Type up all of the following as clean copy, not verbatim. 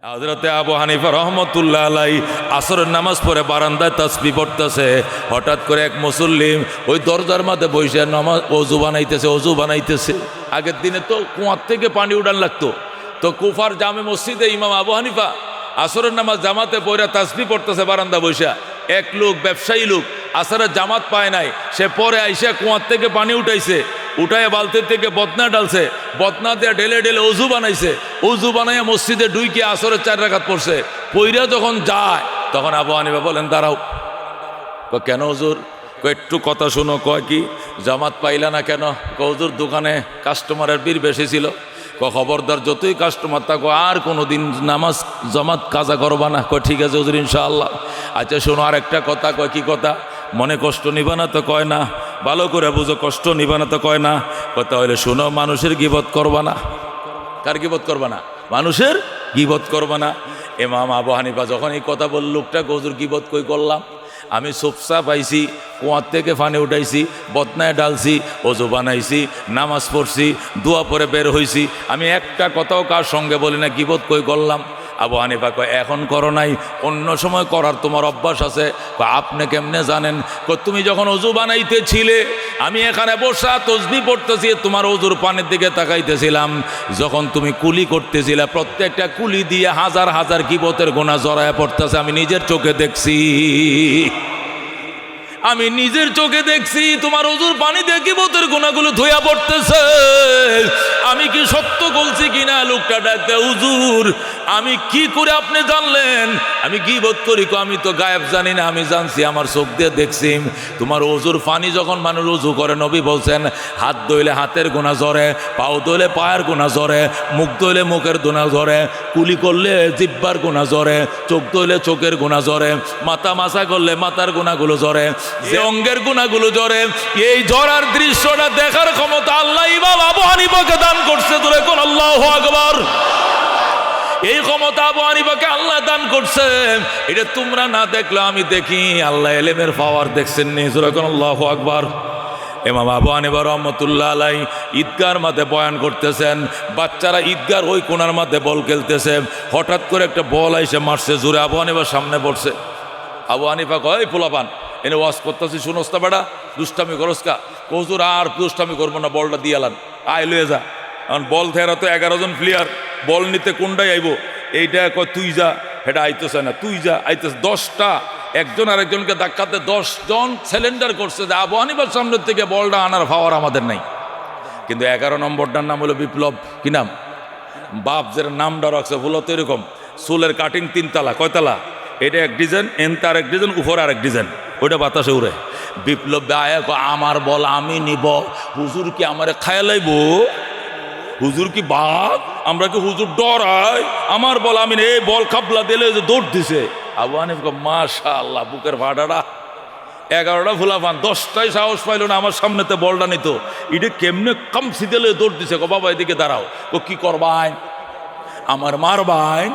হযরতে আবু হানিফা রাহমাতুল্লাহ আলাইহি আসরের নামাজ পড়ে বারান্দায় তাসবিহ পড়তেছে। হঠাৎ করে এক মুসল্লি ওই দরজার মধ্যে বসে নামাজ ওযু বানাইতেছে। আগের দিনে তো কুয়ার থেকে পানি উঠান লাগতো। তো কুফার জামে মসজিদে ইমাম আবু হানিফা আসরের নামাজ জামাতে পড়ে তাসবিহ পড়তেছে বারান্দা বসে। এক লোক ব্যবসায়ী লোক আসরের জামাত পায় নাই, সে পরে আইসা কুয়ার থেকে পানি উঠাইছে, উঠায় বালতির থেকে বদনা ডালছে, বদনা দিয়ে ঢেলে ঢেলে অজু বানাইছে। অজু বানাইয়া মসজিদে ডুইকে আসরের 4 রাকাত পড়ছে। পইরা যখন যায় তখন আবু হানিফা বলেন দাঁড়াও। কেন হুজুর? একটু কথা শুনো। কয় কি জামাত পাইলা না কেন? হুজুর দোকানে কাস্টমারের ভিড় বেশি ছিল। খবরদার যতই কাস্টমার থাকো আর কোনো দিন নামাজ জামাত কাজা করবা না। কয় ঠিক আছে হুজুর ইনশাআল্লাহ। আচ্ছা শোনো আর একটা কথা। কয় কি কথা? মনে কষ্ট নিবা না তো? কয় না। ভালো করে বুঝো, কষ্ট নিবা না তো? কয় না। কথা হইলে শোনো, মানুষের গীবত করবা না। কার গীবত করবা না? মানুষের গীবত করবা না। ইমাম আবু হানিফা যখন এই কথা বলল, লোকটা হুজুর গীবত কই করলাম? আমি সোপসা পাইছি, কুয়ার থেকে পানি উঠাইছি, বদনায় ডালছি, ওযু বানাইছি, নামাজ পড়ছি, দোয়া পরে বের হইছি। আমি একটা কথাও কার সঙ্গে বলি না, গীবত কই করলাম? আবু হানিফা কয় এখন করো নাই, অন্য সময় করার তোমার অভ্যাস আছে। আপনি কেমনে জানেন? তুমি যখন ওযু বানাইতেছিলে আমি এখানে বসা তাসবিহ পড়তেছি, তোমার ওযুর পানির দিকে তাকাইতেছিলাম। যখন তুমি কুলি করতেছিলে প্রত্যেকটা কুলি দিয়ে হাজার হাজার গীবতের গুনাহ জড়ায় পড়তেছে। আমি নিজের চোখে দেখছি, আমি নিজের চোখে দেখছি তোমার ওযুর পানি দিয়ে গীবতের গুনাহগুলো ধুইয়া পড়তেছে। আমি কি সত্য বলছি কিনা? লোকটা ডাকতে, হুজুর আমি কি করে আপনি জানলেন আমি গীবত করি? আমি তো গায়েব জানি না, আমি জানছি, আমার চোখ দিয়ে দেখছি। তোমার ওযুর পানি যখন মানুষ ওযু করে, নবী বলছেন হাত ধুইলে হাতের গুনাহ ঝরে, পাও ধুইলে পায়ের গুনাহ ঝরে, মুখ ধুইলে মুখের গুনাহ ঝরে, কুলি করলে জিহ্বার গুনাহ ঝরে, চোখ ধুইলে চোখের গুনাহ ঝরে, মাথা মাসা করলে মাথার গুনাহগুলো ঝরে, যে অঙ্গের গুনাহগুলো ঝরে। এই ঝরার দৃশ্যটা দেখার ক্ষমতা আল্লাহ ইমাম আবু হানিফাকে দান করছে। তোরে কোন আল্লাহু আকবার। এই ক্ষমতা আবু হানিফাকে আল্লাহ দান করছে। এটা তোমরা না দেখলে আমি দেখি। আল্লাহ ইলমের পাওয়ার দেখছেন নি? তোরে কোন আল্লাহু আকবার। ইমাম আবু হানিফা রাহমাতুল্লাহ আলাইহি ঈদগাহর মাঠে বয়ান করতেছেন। বাচ্চারা ঈদগাহর ওই কোণার মাঠে বল খেলতেছে। হঠাৎ করে একটা বল আইসে মারছে জোরে, আবু হানিফার সামনে পড়ছে। আবু হানিফা কয় পোলাপান এনে ওয়াজ করতেছি, শুনোস না বেটা, দুষ্টামি করস কা? হুজুর আর দুষ্টামি করবো না, বলটা দিয়ে আলান, আয় লয়ে যা। এখন বল থেরা তো 11 জন প্লেয়ার, বল নিতে কোনটাই আইব? এইটা কয় তুই যা, এটা আইতেছে না, তুই যা, আইতেছে। 10টা একজন আরেকজনকে ধাক্কাতে 10 জন সিলিন্ডার করছে যে আবু হানিফার সামনের থেকে বলটা আনার পাওয়ার আমাদের নাই। কিন্তু 11 নম্বরটার নাম হলো বিপ্লব। কি নাম? বাপ যের নামটা রাখছে ভুলত এরকম, চুলের কাটিং 3 তালা, কয়তালা? এটা এক ডিজাইন, এনতে আরেক ডিজাইন, উপরে আরেক ডিজাইন, ওইটা বাতাসে উড়ে। বিপ্লব আয়া আমার বল আমি নিব। হুজুর কি আমারে খায়া লাইব? হুজুর কি বাপ? আমরা কি হুজুর ডরাই? আমার বল আমি এই বল খাবলা দিলে যে দৌড় দিছে। আবু হানিফা মাশাআল্লাহ, বুকের ভাড়াটা 11টা ফুলাফান 10টাই সাহস পাইল না আমার সামনেতে বলটা নিত। এটা কেমনে কামসি দিলে দৌড় দিছে। বাবা এদিকে দাঁড়াও। কি করবাই? আমার মারবাই?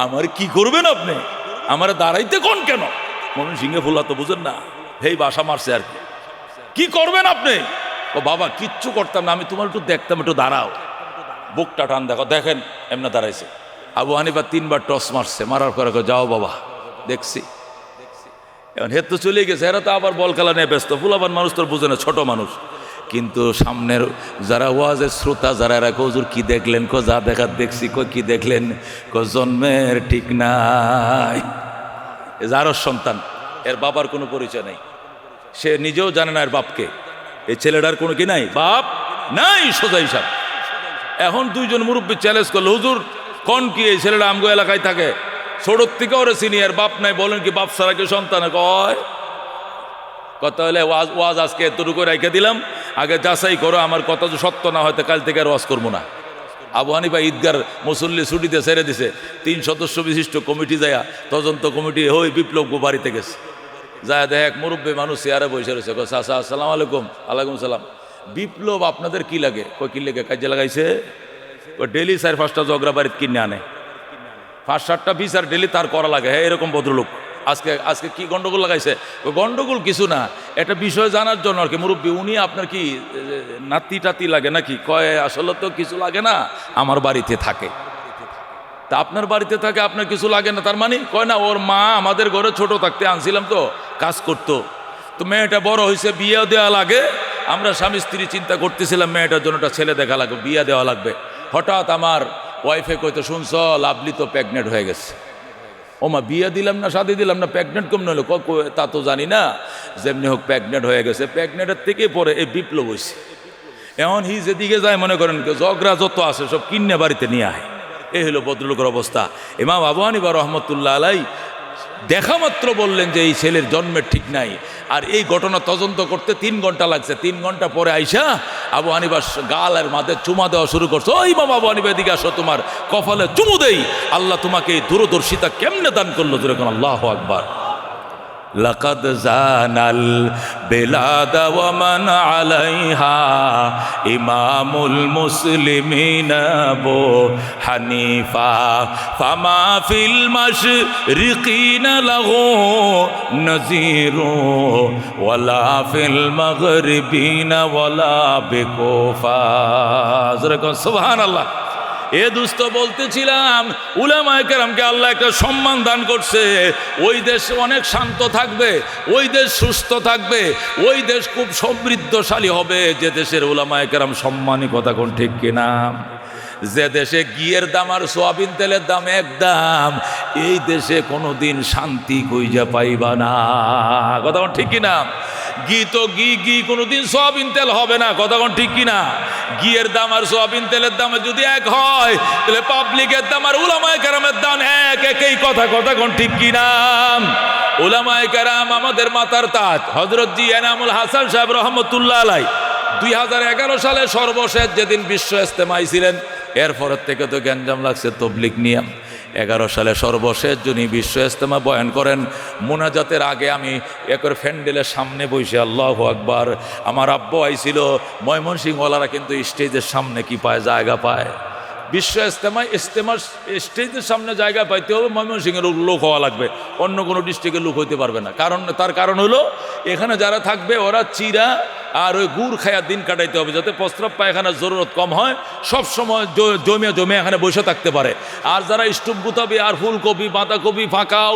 আমার কি করবেন আপনি? আমার দাঁড়াইতে কোন কেন? মনে সিংহে ফুলা তো বুঝেন না, হেই বাসা মারছে আর কি করবেন আপনি? ও বাবা কিচ্ছু করতাম না, আমি তোমার একটু দেখতাম, একটু দাঁড়াও। বুকটা টান দেখো, দেখেন এমনি দাঁড়াইছে। আবু হানিফা 3বার টস মারছে, মারার পরে যাও বাবা দেখছি। এখন হে তো চলে গেছে, এরা তো আবার বল খেলা নিয়ে ব্যস্ত। ফুলাবান মানুষ তো বুঝে না, ছোট মানুষ। কিন্তু সামনের যারা ওয়াজের শ্রোতা যারা, এরা হুজুর কি দেখলেন? যা দেখার দেখছি। কি দেখলেন? জন্মের ঠিক নাই। যারও সন্তান, এর বাবার কোনো পরিচয় নেই, সে নিজেও জানে না এর বাপকে। এই ছেলেটার কোনো কি নাই, বাপ নাই, সোজা হিসাব। এখন 2 জন মুরব্বী চ্যালেঞ্জ করলো, হুজুর কোন কি এই ছেলেটা আমগো এলাকায় থাকে, ছোটোর থেকে ওরে সিনিয়র, বাপ নাই, বলেন কি বাপ ছাড়া কি সন্তান? কয় কথা হলে ওয়াজ আজকে এতটুকু রেখে দিলাম, আগে যাচাই করো, আমার কথা যদি সত্য না হয়তো কাল থেকে আর ওয়াজ করবো না। আবু হানিফা ঈদগার মুসল্লি ছুটিতে ছেড়ে দিছে। 3 সদস্য বিশিষ্ট কমিটি যায়, তদন্ত কমিটি হই বিপ্লব বাড়িতে গেছে। যায় দেখ এক মুরব্বী মানুষ চেয়ারে বসে রয়েছে। চাচা আসসালামু আলাইকুম। আলাইকুম সালাম। বিপ্লব আপনাদের কি লাগে? কি লাগে? কাজে লাগাইছে। ডেলি 4-5টা জগরা বাড়িতে কিনে আনে, 5-7টা বিচার ডেলি তার করা লাগে। হ্যাঁ এরকম ভদ্রলোক। আজকে কি গন্ডগোল লাগাইছে? গন্ডগোল কিছু না, একটা বিষয় জানার জন্য আর কি। মুরব্বী উনি আপনার কি নাতি টাতি লাগে নাকি? কয় আসলে তো কিছু লাগে না, আমার বাড়িতে থাকে। তা আপনার বাড়িতে থাকে আপনার কিছু লাগে না তার মানে? কয় না, ওর মা আমাদের ঘরে ছোট থাকতে আনছিলাম তো কাজ করতো, তো মেয়েটা বড় হয়েছে, বিয়ে দেওয়া লাগে। আমরা স্বামী স্ত্রী চিন্তা করতেছিলাম মেয়েটার জন্য একটা ছেলে দেখা লাগবে, বিয়ে দেওয়া লাগবে। হঠাৎ আমার ওয়াইফে কইতো, শুনছ লাভলি তো প্রেগনেন্ট হয়ে গেছে। ও মা, বিয়ে দিলাম না, শাদি দিলাম না, প্রেগনেন্ট কম নইলো? তা তো জানি না, যেমনি হোক প্রেগনেন্ট হয়ে গেছে। প্রেগনেন্টের থেকে পরে এই বিপ্লব হয়েছে। এখন হি যেদিকে যায় মনে করেন ঝগড়া যত আছে সব কিনে বাড়িতে নিয়ে আয়। এই হলো ভদ্রলোকের অবস্থা। ইমাম আবু হানিফা রহমতুল্লাহ আলাই দেখা মাত্র বললেন যে এই ছেলের জন্মের ঠিক নাই। আর এই ঘটনা তদন্ত করতে 3 ঘন্টা লাগছে। 3 ঘন্টা পরে আইসা আবু হানিফার গালের মাঝে চুমা দেওয়া শুরু করছো। ওই ইমাম আবু হানিফা এদিকে আসো, তোমার কপালে চুমু দেই। আল্লাহ তোমাকে এই দূরদর্শিতা কেমনে দান করলো? যেরকম আল্লাহু আকবার। লাকাদ জানাল বেলাদ ওয়া মান আলাইহা ইমামুল মুসলিমিন আবু হানিফা ফামা ফিল মাশরিকিন লাহু নাযীরু ওয়ালা ফিল মাগরিবিন ওয়ালা বিকুফা। সুবহানাল্লাহ। এ দুস্থ বলতেছিলাম, উলামায়ে কেরামকে আল্লাহ একটা সম্মান দান করছে। ওই দেশ অনেক শান্ত থাকবে, ওই দেশ সুস্থ থাকবে, ওই দেশ খুব সমৃদ্ধশালী হবে যে দেশের উলামায়ে কেরাম সম্মানী। কথা কোন ঠিক কিনা? যে দেশে ঘিয়ের দাম আর সোয়াবিন তেলের দাম এক দাম, এই দেশে কোনোদিন শান্তি কইজা পাইবা না। কথা কোন ঠিক কিনা? ঘি তো ঘি কোনোদিন সোয়াবিন তেল হবে না। কথা কোন ঠিক কিনা? ঘিয়ের দাম আর সোয়াবিন তেলের দাম যদি এক হয়, তাহলে পাবলিকের দাম আর উলামায়ে কেরামের দাম এক। একই কথা। কথা কোন ঠিক কিনা? উলামায়ে কেরাম আমাদের মাথার তাজ। হযরত জি এনামুল হাসান সাহেব রহমতুল্লাহ আলাই 2011 সালে সর্বশেষ যেদিন বিশ্ব ইজতেমায় ছিলেন, এরপরের থেকে তো গ্যাঞ্জাম লাগছে তবলিগ নিয়ে। 11 সালে সর্বশেষ যিনি বিশ্ব ইজতেমা বয়ান করেন, মোনাজাতের আগে আমি একর ফ্যান্ডেলের সামনে বসে আল্লাহু আকবার। আমার আব্বু আইছিল। ময়মনসিংহওয়ালারা কিন্তু স্টেজের সামনে কি পায়? জায়গা পায়। বিশ্ব ইজতেমার স্টেজের সামনে জায়গা পাইতে হবে ময়মনসিংহের লোক হওয়া লাগবে, অন্য কোনো ডিস্ট্রিক্টের লোক হইতে পারবে না। তার কারণ হলো এখানে যারা থাকবে ওরা চিরা আর ওই গুড় খায়া দিন কাটাইতে হবে, যাতে প্রস্রাব পায়খানার জরুরত কম হয়, সব সময় জমে এখানে বসে থাকতে পারে। আর যারা স্টুপ গুতাবি আর ফুলকপি বাঁধাকপি ফাঁকাও,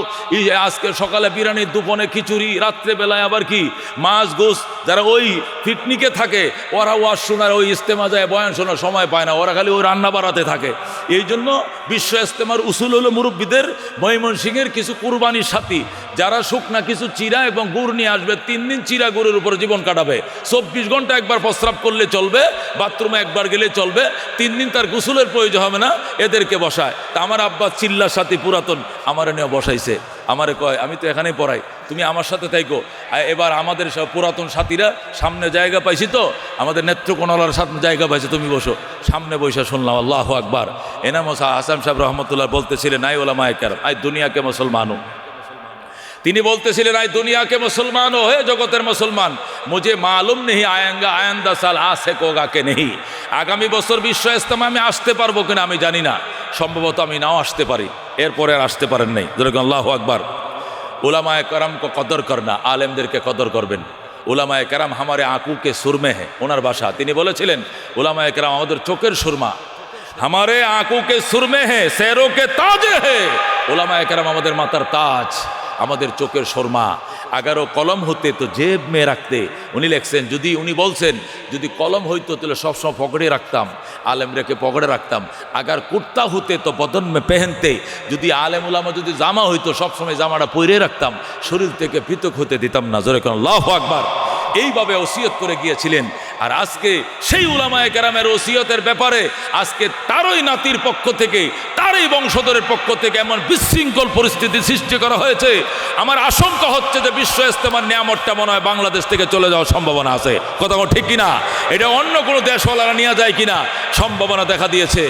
আজকে সকালে বিরিয়ানি, দুপুরে খিচুড়ি, রাত্রেবেলায় আবার কি মাছ গোস, যারা ওই পিকনিকে থাকে ওরা ওয়াজ শোনার, ওই ইজতেমা যায় বয়ান শোনার সময় পায় না, ওরা খালি ওই রান্না বাড়াতে থাকে। এই জন্য বিশ্ব ইজতেমার উসুল হলো মুরব্বীদের ময়মনসিংহের কিছু কুরবানির সাথী যারা শুকনা কিছু চিরা এবং গুড় নিয়ে আসবে, 3 দিন চিরা গুড়ের উপরে জীবন কাটাবে। 24 ঘন্টা একবার প্রস্রাব করলে চলবে, বাথরুমে একবার গেলে চলবে, 3 দিন তার গোসলের প্রয়োজন হবে না, এদেরকে বসায়। তা আমার আব্বা চিল্লার সাথে পুরাতন আমার নিয়ে বসাইছে। আমারে কয়, আমি তো এখানেই পড়াই, তুমি আমার সাথে থাইকো। এবার আমাদের সব পুরাতন সাথীরা সামনে জায়গা পাইছি, তো আমাদের নেত্রকোনালার সামনে জায়গা পাইছে, তুমি বসো। সামনে বসে শুনলাম আল্লাহু আকবার। এনাম হাসান সাহেব রহমতুল্লাহ বলতেছিলেন, আই ওলামায়ে কেরাম, আই দুনিয়া কে মুসলমানও। তিনি বলতেছিলেন, আই দুনিয়া কে মুসলমান ও হে জগতের মুসলমান, মুঝে মালুম নেই আয়েঙ্গা আয়েন্দা সাল আসে কোগা কে নেই। আগামী বছর বিশ্ব ইজতেমা আমি আসতে পারবো কিনা আমি জানি না, সম্ভবত আমি নাও আসতে পারি। এরপরে আর আসতে পারেন নাই। যেরকম আল্লাহু আকবার। উলামায়ে কেরামকে কদর করনা, আলেমদেরকে কদর করবেন। উলামায়ে কেরাম হামারে আঁকুকে সুরমে হে, ওনার ভাষা। তিনি বলেছিলেন উলামায়ে কেরাম আমাদের চোখের সুরমা, হামারে আঁকুকে সুরমে হে শেরো কে তাজে হে। উলামায়ে কেরাম আমাদের মাথার তাজ, আমাদের চোখের সুরমা। আগারও কলম হতে তো জেব মে রাখতে, উনি লেখছেন, যদি উনি বলছেন যদি কলম হইতো তাহলে সবসময় পকেটে রাখতাম, আলেম রেখে পকেটে রাখতাম। আগার কুর্তা হতে তো বদন মে পেহেনতে, যদি আলেম উলামা যদি জামা হইতো সবসময় জামাটা পরে রাখতাম, শরীর থেকে পৃথক হতে দিতাম না। জোরে কোন আল্লাহু আকবার। এইভাবে ওসিয়ত করে গিয়েছিলেন। আর আজকে সেই উলামায়ে কেরামের ওসিয়তের ব্যাপারে আজকে তারই নাতির পক্ষ থেকে, তারই বংশধরের পক্ষ থেকে এমন বিশৃঙ্খল পরিস্থিতি সৃষ্টি করা হয়েছে। আমার আশঙ্কা হচ্ছে যে বিশ্ব ইজতেমার নিয়ামতটা মনে হয় বাংলাদেশ থেকে চলে যাওয়ার সম্ভাবনা আছে। কথা ঠিক কিনা? এটা অন্য কোনো দেশওয়ালারা নিয়ে যায় কিনা সম্ভাবনা দেখা দিয়েছে।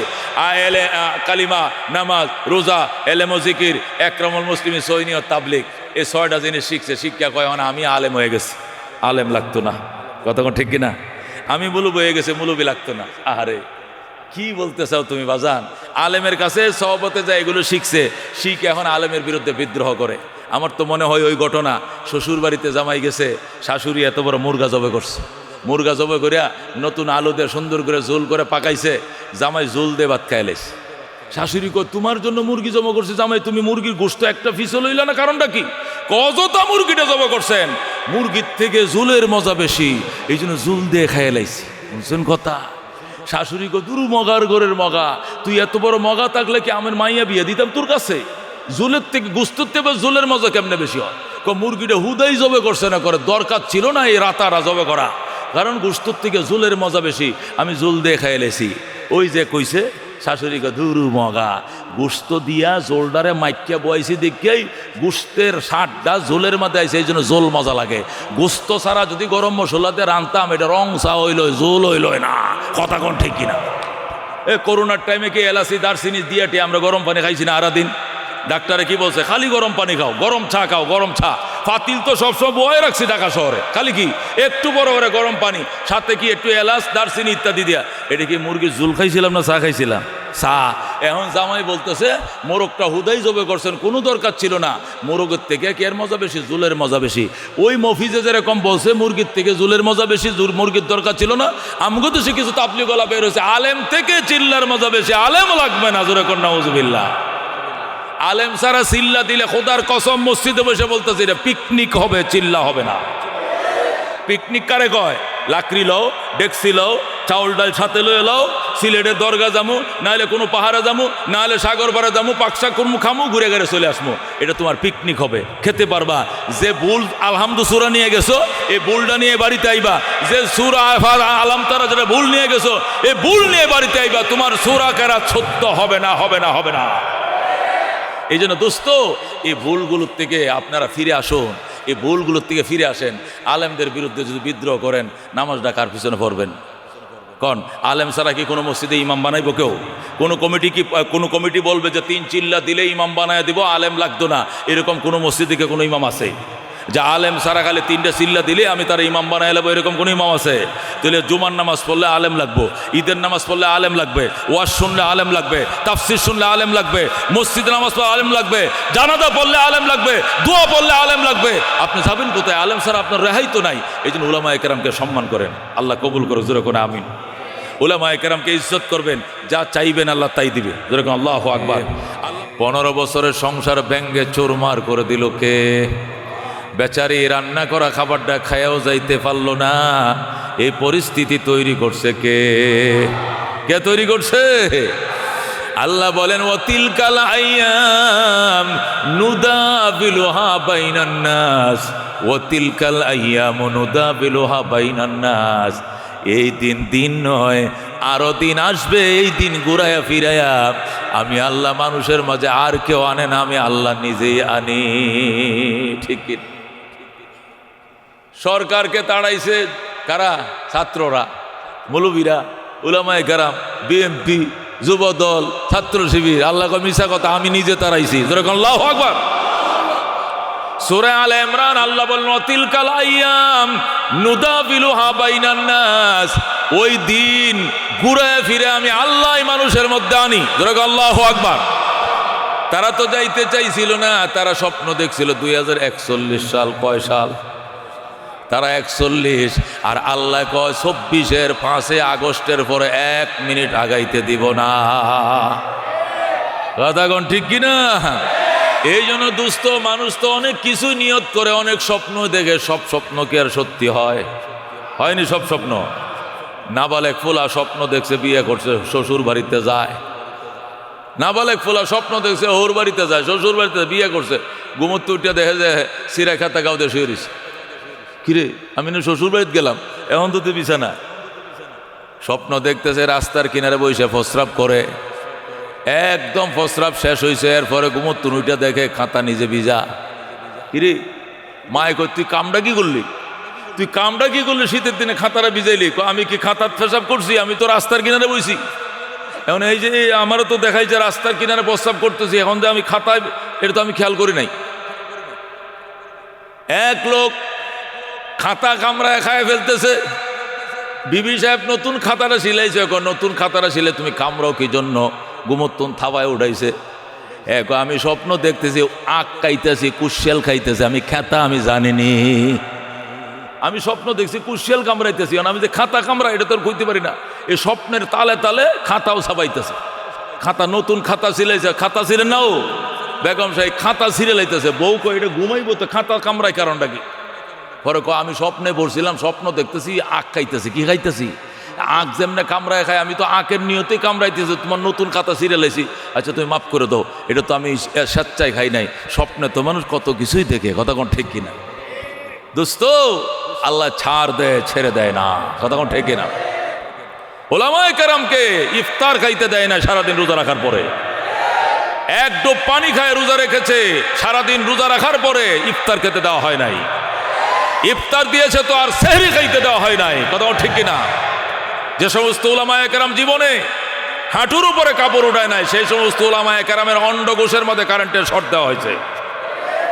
এলে কালিমা, নামাজ, রোজা, এলেম ও জিকির, একরামুল মুসলিমিন, সৈনিয়ত, তাবলিগ, এই 6টা জিনিস শিখছে। শিক্ষা কয় মানে আমি আলেম হয়ে গেছি, আলেম লাগতো না। কথা ঠিক কিনা? আমি মুলুব হয়ে গেছে, মুলুবি লাগতো না। আরে কি বলতে চাও তুমি বাজান? আলেমের কাছে সহবতে যায় এগুলো শিখছে, শিখে এখন আলেমের বিরুদ্ধে বিদ্রোহ করে। আমার তো মনে হয় ওই ঘটনা, শ্বশুর বাড়িতে জামাই গেছে, শাশুড়ি এত বড় মুরগা জবে করছে, মুরগা জবে করিয়া নতুন আলু দিয়ে সুন্দর করে ঝোল করে পাকাইছে, জামাই ঝোল দিয়ে ভাত খাইলেছে। শাশুড়ি কয় তোমার জন্য মুরগি জমা করছে জামাই, তুমি মুরগির গোশত একটা পিছল হইল না, কারণটা কি? অযথা মুরগিটা জমা করছেন, মুরগির থেকে ঝুলের মজা বেশি, এই জন্য ঝুল দিয়ে খাইয়ে লাইছি। বুঝছেন কথা? শাশুড়ি কয় দুরু মগার ঘরের মগা, তুই এত বড় মগা থাকলে কি আমার মাইয়া বিয়ে দিতাম তোর কাছে? ঝুলের থেকে গোশতের থেকে ঝুলের মজা কেমনে বেশি হয়? মুরগিটা হুদাই জবে করছে না, করে দরকার ছিল না এই রাতারা জবে করা, কারণ গোশতের থেকে ঝুলের মজা বেশি, আমি ঝুল দিয়ে খাইয়ে লেছি। ওই যে কইছে শাশুড়িকে দুরু মগা, গোশত দিয়া জোলডারে মাইকিয়া বয়াইছি দেখিয়াই গোশতের ষাটটা জোলের মধ্যে আইছে, এই জন্য জোল মজা লাগে। গোশত ছাড়া যদি গরম মশলা দিয়ে রানতাম, এটা রং চা হইল, জোল হইল না। কথা কোন ঠিক কিনা? করোনার টাইমে কি এলাচি দারচিনি দিয়াটি আমরা গরম পানি খাইছি না আরা দিন? ডাক্তারে কি বলছে? খালি গরম পানি খাও, গরম চা খাও, গরম চা। ফাতিল তো সবসময় বয়ে রাখছি ঢাকা শহরে, খালি কি একটু বড় বড় গরম পানি, সাথে কি একটু এলাচ দারচিনি ইত্যাদি দিয়া। এটা কি মুরগির ঝুল খাইছিলাম না চা খাইছিলাম? চা। এখন জামাই বলতেছে মোরগটা হুদাই জবে করছেন, কোনো দরকার ছিল না। মোরগের থেকে কি এর মজা বেশি? ঝুলের মজা বেশি। ওই মফিজে যেরকম বলছে মুরগির থেকে ঝুলের মজা বেশি, মুরগির দরকার ছিল না, আমগো তো সে কিছু তাবলি গলা বের হয়েছে, আলেম থেকে চিল্লার মজা বেশি, আলেম লাগবে না। জোরে কর নাউজুবিল্লাহ। আলেম সারা চিল্লা দিলে খোদার কসম মসজিদে বসে বলতেছে এটা পিকনিক হবে, চিল্লা হবে না। পিকনিক কারে কয়? লাকড়ি লও, ডেক্সি লও, চাউল ডাল সাথে লয়ে লও, সিলেটের দরগা যামু, নাহলে কোনো পাহাড়ে যামু, নাহলে সাগর পাড়ে যামু, পাকশা করমু, খামু, ঘুরে ঘুরে চলে আসবো, এটা তোমার পিকনিক হবে, খেতে পারবা। যে বুল আলহামদু সুরা নিয়ে গেছো, এই বুলটা নিয়ে বাড়িতে আইবা। যে সুরা আলাম তারা যেটা বুল নিয়ে গেছো, এই বুল নিয়ে বাড়িতে আইবা, তোমার সুরা কেরা সত্য হবে না, হবে না, হবে না। এই জন্য দোস্ত, এই ভুলগুলোর থেকে আপনারা ফিরে আসুন, এই ভুলগুলোর থেকে ফিরে আসেন। আলেমদের বিরুদ্ধে যদি বিদ্রোহ করেন, নামাজটা কার পিছনে পড়বেন? কন আলেম ছাড়া কি কোনো মসজিদে ইমাম বানাইব কেউ? কোনো কমিটি বলবে যে 3 চিল্লা দিলে ইমাম বানায় দিব, আলেম লাগতো না, এরকম কোনো মসজিদে কোনো ইমাম আছে? যে আলেম সারা খালি 3টা চিল্লা দিলে আমি তার ইমাম বানায় নেবো, এরকম কোনো ইমাম আছে? তাহলে জুমার নামাজ পড়লে আলেম লাগবো, ঈদের নামাজ পড়লে আলেম লাগবে, ওয়াজ শুনলে আলেম লাগবে, তাফসির শুনলে আলেম লাগবে, মসজিদে নামাজ পড়লে আলেম লাগবে, জানাজা পড়লে আলেম লাগবে, দোয়া পড়লে আলেম লাগবে। আপনি যাবেন কোথায়? আলেম ছাড়া আপনার রেহাই তো নাই। এই জন্য উলামায়ে কেরামকে সম্মান করেন, আল্লাহ কবুল করে, জোরে করে আমিন। উলামায়ে কেরামকে ইজ্জত করবেন, যা চাইবেন আল্লাহ তাই দিবে, যেরকম আল্লাহু আকবার। 15 বছরের সংসার ভেঙ্গে চুরমার করে দিল কে? বেচারি রান্না করা খাবারটা খায়াও যাইতে পারলো না, এই পরিস্থিতি তৈরি করছে কে? কে তৈরি করছে? আল্লাহ বলেন ওয়াতিলকাল আইয়াম নুদাবিলুহা বাইনান নাস, ওয়াতিলকাল আইয়াম নুদাবিলুহা বাইনান নাস। এই দিন নয়, আরো দিন আসবে, এই দিন ঘুরাইয়া ফিরাইয়া আমি আল্লাহ মানুষের মাঝে আর কেউ আনে না, আমি আল্লাহ নিজেই আনি। ঠিক কি? সরকারকে তাড়াইছে কারা? ছাত্ররা, মৌলবীরা, উলামায়ে কেরাম, বিএমপি, যুবদল, ছাত্র শিবির। আল্লাহ কয় মিছা কথা, আমি নিজে তাড়াইছি। যেরকম আল্লাহু আকবার। সূরা আলে ইমরান আল্লাহ বলেন ওয়াতিলকাল আইয়াম নুদাবিলুহা বাইনান নাস, ওই দিন ঘুরে ফিরে আমি আল্লাহ মানুষের মধ্যে আনি। যেরকম আল্লাহু আকবার। তারা তো যাইতে চাইছিল না, তারা স্বপ্ন দেখছিল 2041 সাল। কয় সাল? তারা 41, আর আল্লাহ কয় 24-এর 5 আগস্টের পরে 1 মিনিট আগাইতে দিব না। কথা কোন ঠিক কিনা? এই জন্য দুস্থ মানুষ তো অনেক কিছু নিয়ত করে, অনেক স্বপ্ন দেখে, সব স্বপ্ন কি আর সত্যি হয়? হয়নি সব স্বপ্ন। নাবালেক ফুলা স্বপ্ন দেখছে বিয়ে করছে, শ্বশুর বাড়িতে যায়। নাবালেক ফুলা স্বপ্ন দেখছে ওর বাড়িতে যায়, শ্বশুর বাড়িতে বিয়ে করছে, ঘুমোতে উঠিয়া দেখে যে সিরা খাতা গাউদে শুয়ে রয়েছে। কিরে আমি না শ্বশুর বাড়িতে গেলাম, এখন তো তুই বিছানা। স্বপ্ন দেখতেছে রাস্তার কিনারে বসে প্রস্রাব করে, একদম প্রস্রাব শেষ হয়েছে, এরপরে ঘুমোতে উঠে দেখে খাতা নিজে ভিজা। কিরে মায় কই তুই কামটা কি করলি? তুই কামটা কি করলি? শীতের দিনে খাতাটা ভিজাইলি? আমি কি খাতার পেশাব করছি? আমি তো রাস্তার কিনারে বইছি। এখন এই যে আমারও তো দেখাইছে রাস্তার কিনারে প্রস্রাব করতেছি, এখন যে আমি খাতায়, এটা তো আমি খেয়াল করি নাই। এক লোক খাতা কামড়ায় খায় ফেলতেছে। বিবি সাহেব নতুন খাতাটা সিলাইছে, এখন নতুন খাতাটা সিলে তুমি কামড়াও কি জন্য? গুমত্তন থাবায় উঠাইছে। আমি স্বপ্ন দেখতেছি আখ খাইতেছি, কুশিয়াল খাইতেছি, আমি খাতা আমি জানিনি। আমি স্বপ্ন দেখছি কুশিয়াল কামড়াইতেছি, আমি যে খাতা কামড়া এটা তো আর কইতে পারি না। এই স্বপ্নের তালে তালে খাতাও ছাপাইতেছে। খাতা নতুন খাতা সিলাইছে, খাতা ছিঁড়ে নাও বেগম সাহেব খাতা ছিঁড়ে লাইতেছে। বউ কই এটা ঘুমাইবো তো খাতা কামড়ায় কারণটা কি? পরে কো আমি স্বপ্নে পড়ছিলাম, স্বপ্ন দেখতেছি আখ খাইতেছি। কি খাইতেছি? আখ যেমনে কামড়ায় খাই, আমি তো আখের নিয়তেই কামড়াইতেছি, তোমার নতুন খাতা ছিঁড়ে লাইছি। আচ্ছা তুমি মাফ করে দাও, এটা তো আমি স্বেচ্ছায় খাই নাই, স্বপ্নে তো মানুষ কত কিছুই দেখে। কথা কোন ঠিক কিনা দোস্ত? আল্লাহ ছাড় দেয়, ছেড়ে দেয় না। কথা কোন ঠিক কিনা? ওলামায়ে কেরামকে ইফতার খাইতে দেয় না সারাদিন রোজা রাখার পরে। এক ডোব পানি খায় রোজা রেখেছে, সারাদিন রোজা রাখার পরে ইফতার খেতে দেওয়া হয় নাই। ইফতার দিয়েছে তো আর সেহরি খাইতে দেওয়া হয় নাই। কথা ঠিক কিনা? যে সমস্ত উলামায়ে কেরাম জীবনে হাঁটুর উপরে কাপড় উঠায় নাই, সেই সমস্ত উলামায়ে কেরামের অন্ডকোষের মধ্যে কারেন্টের শর্ট দেওয়া হয়েছে।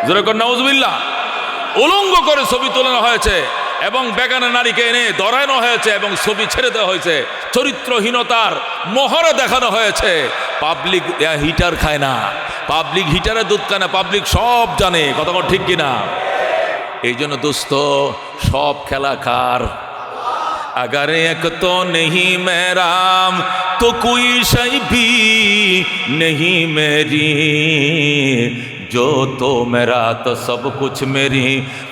যেরকম নাউজুবিল্লাহ, উলঙ্গ করে ছবি তোলানো হয়েছে এবং বেগানা নারীকে এনে ধরানো হয়েছে এবং ছবি ছেড়ে দেওয়া হয়েছে। চরিত্রহীনতার মহড়া দেখানো হয়েছে। পাবলিক হিটার খায় না, পাবলিক হিটারে দুধ খায় না, পাবলিক সব জানে। কথা ঠিক কিনা? এই জন্য দোস্ত, সব খেলা কার? अगर एक तो नहीं मेरा तो कोई शय भी नहीं मेरी, जो तो मेरा तो सब कुछ मेरी,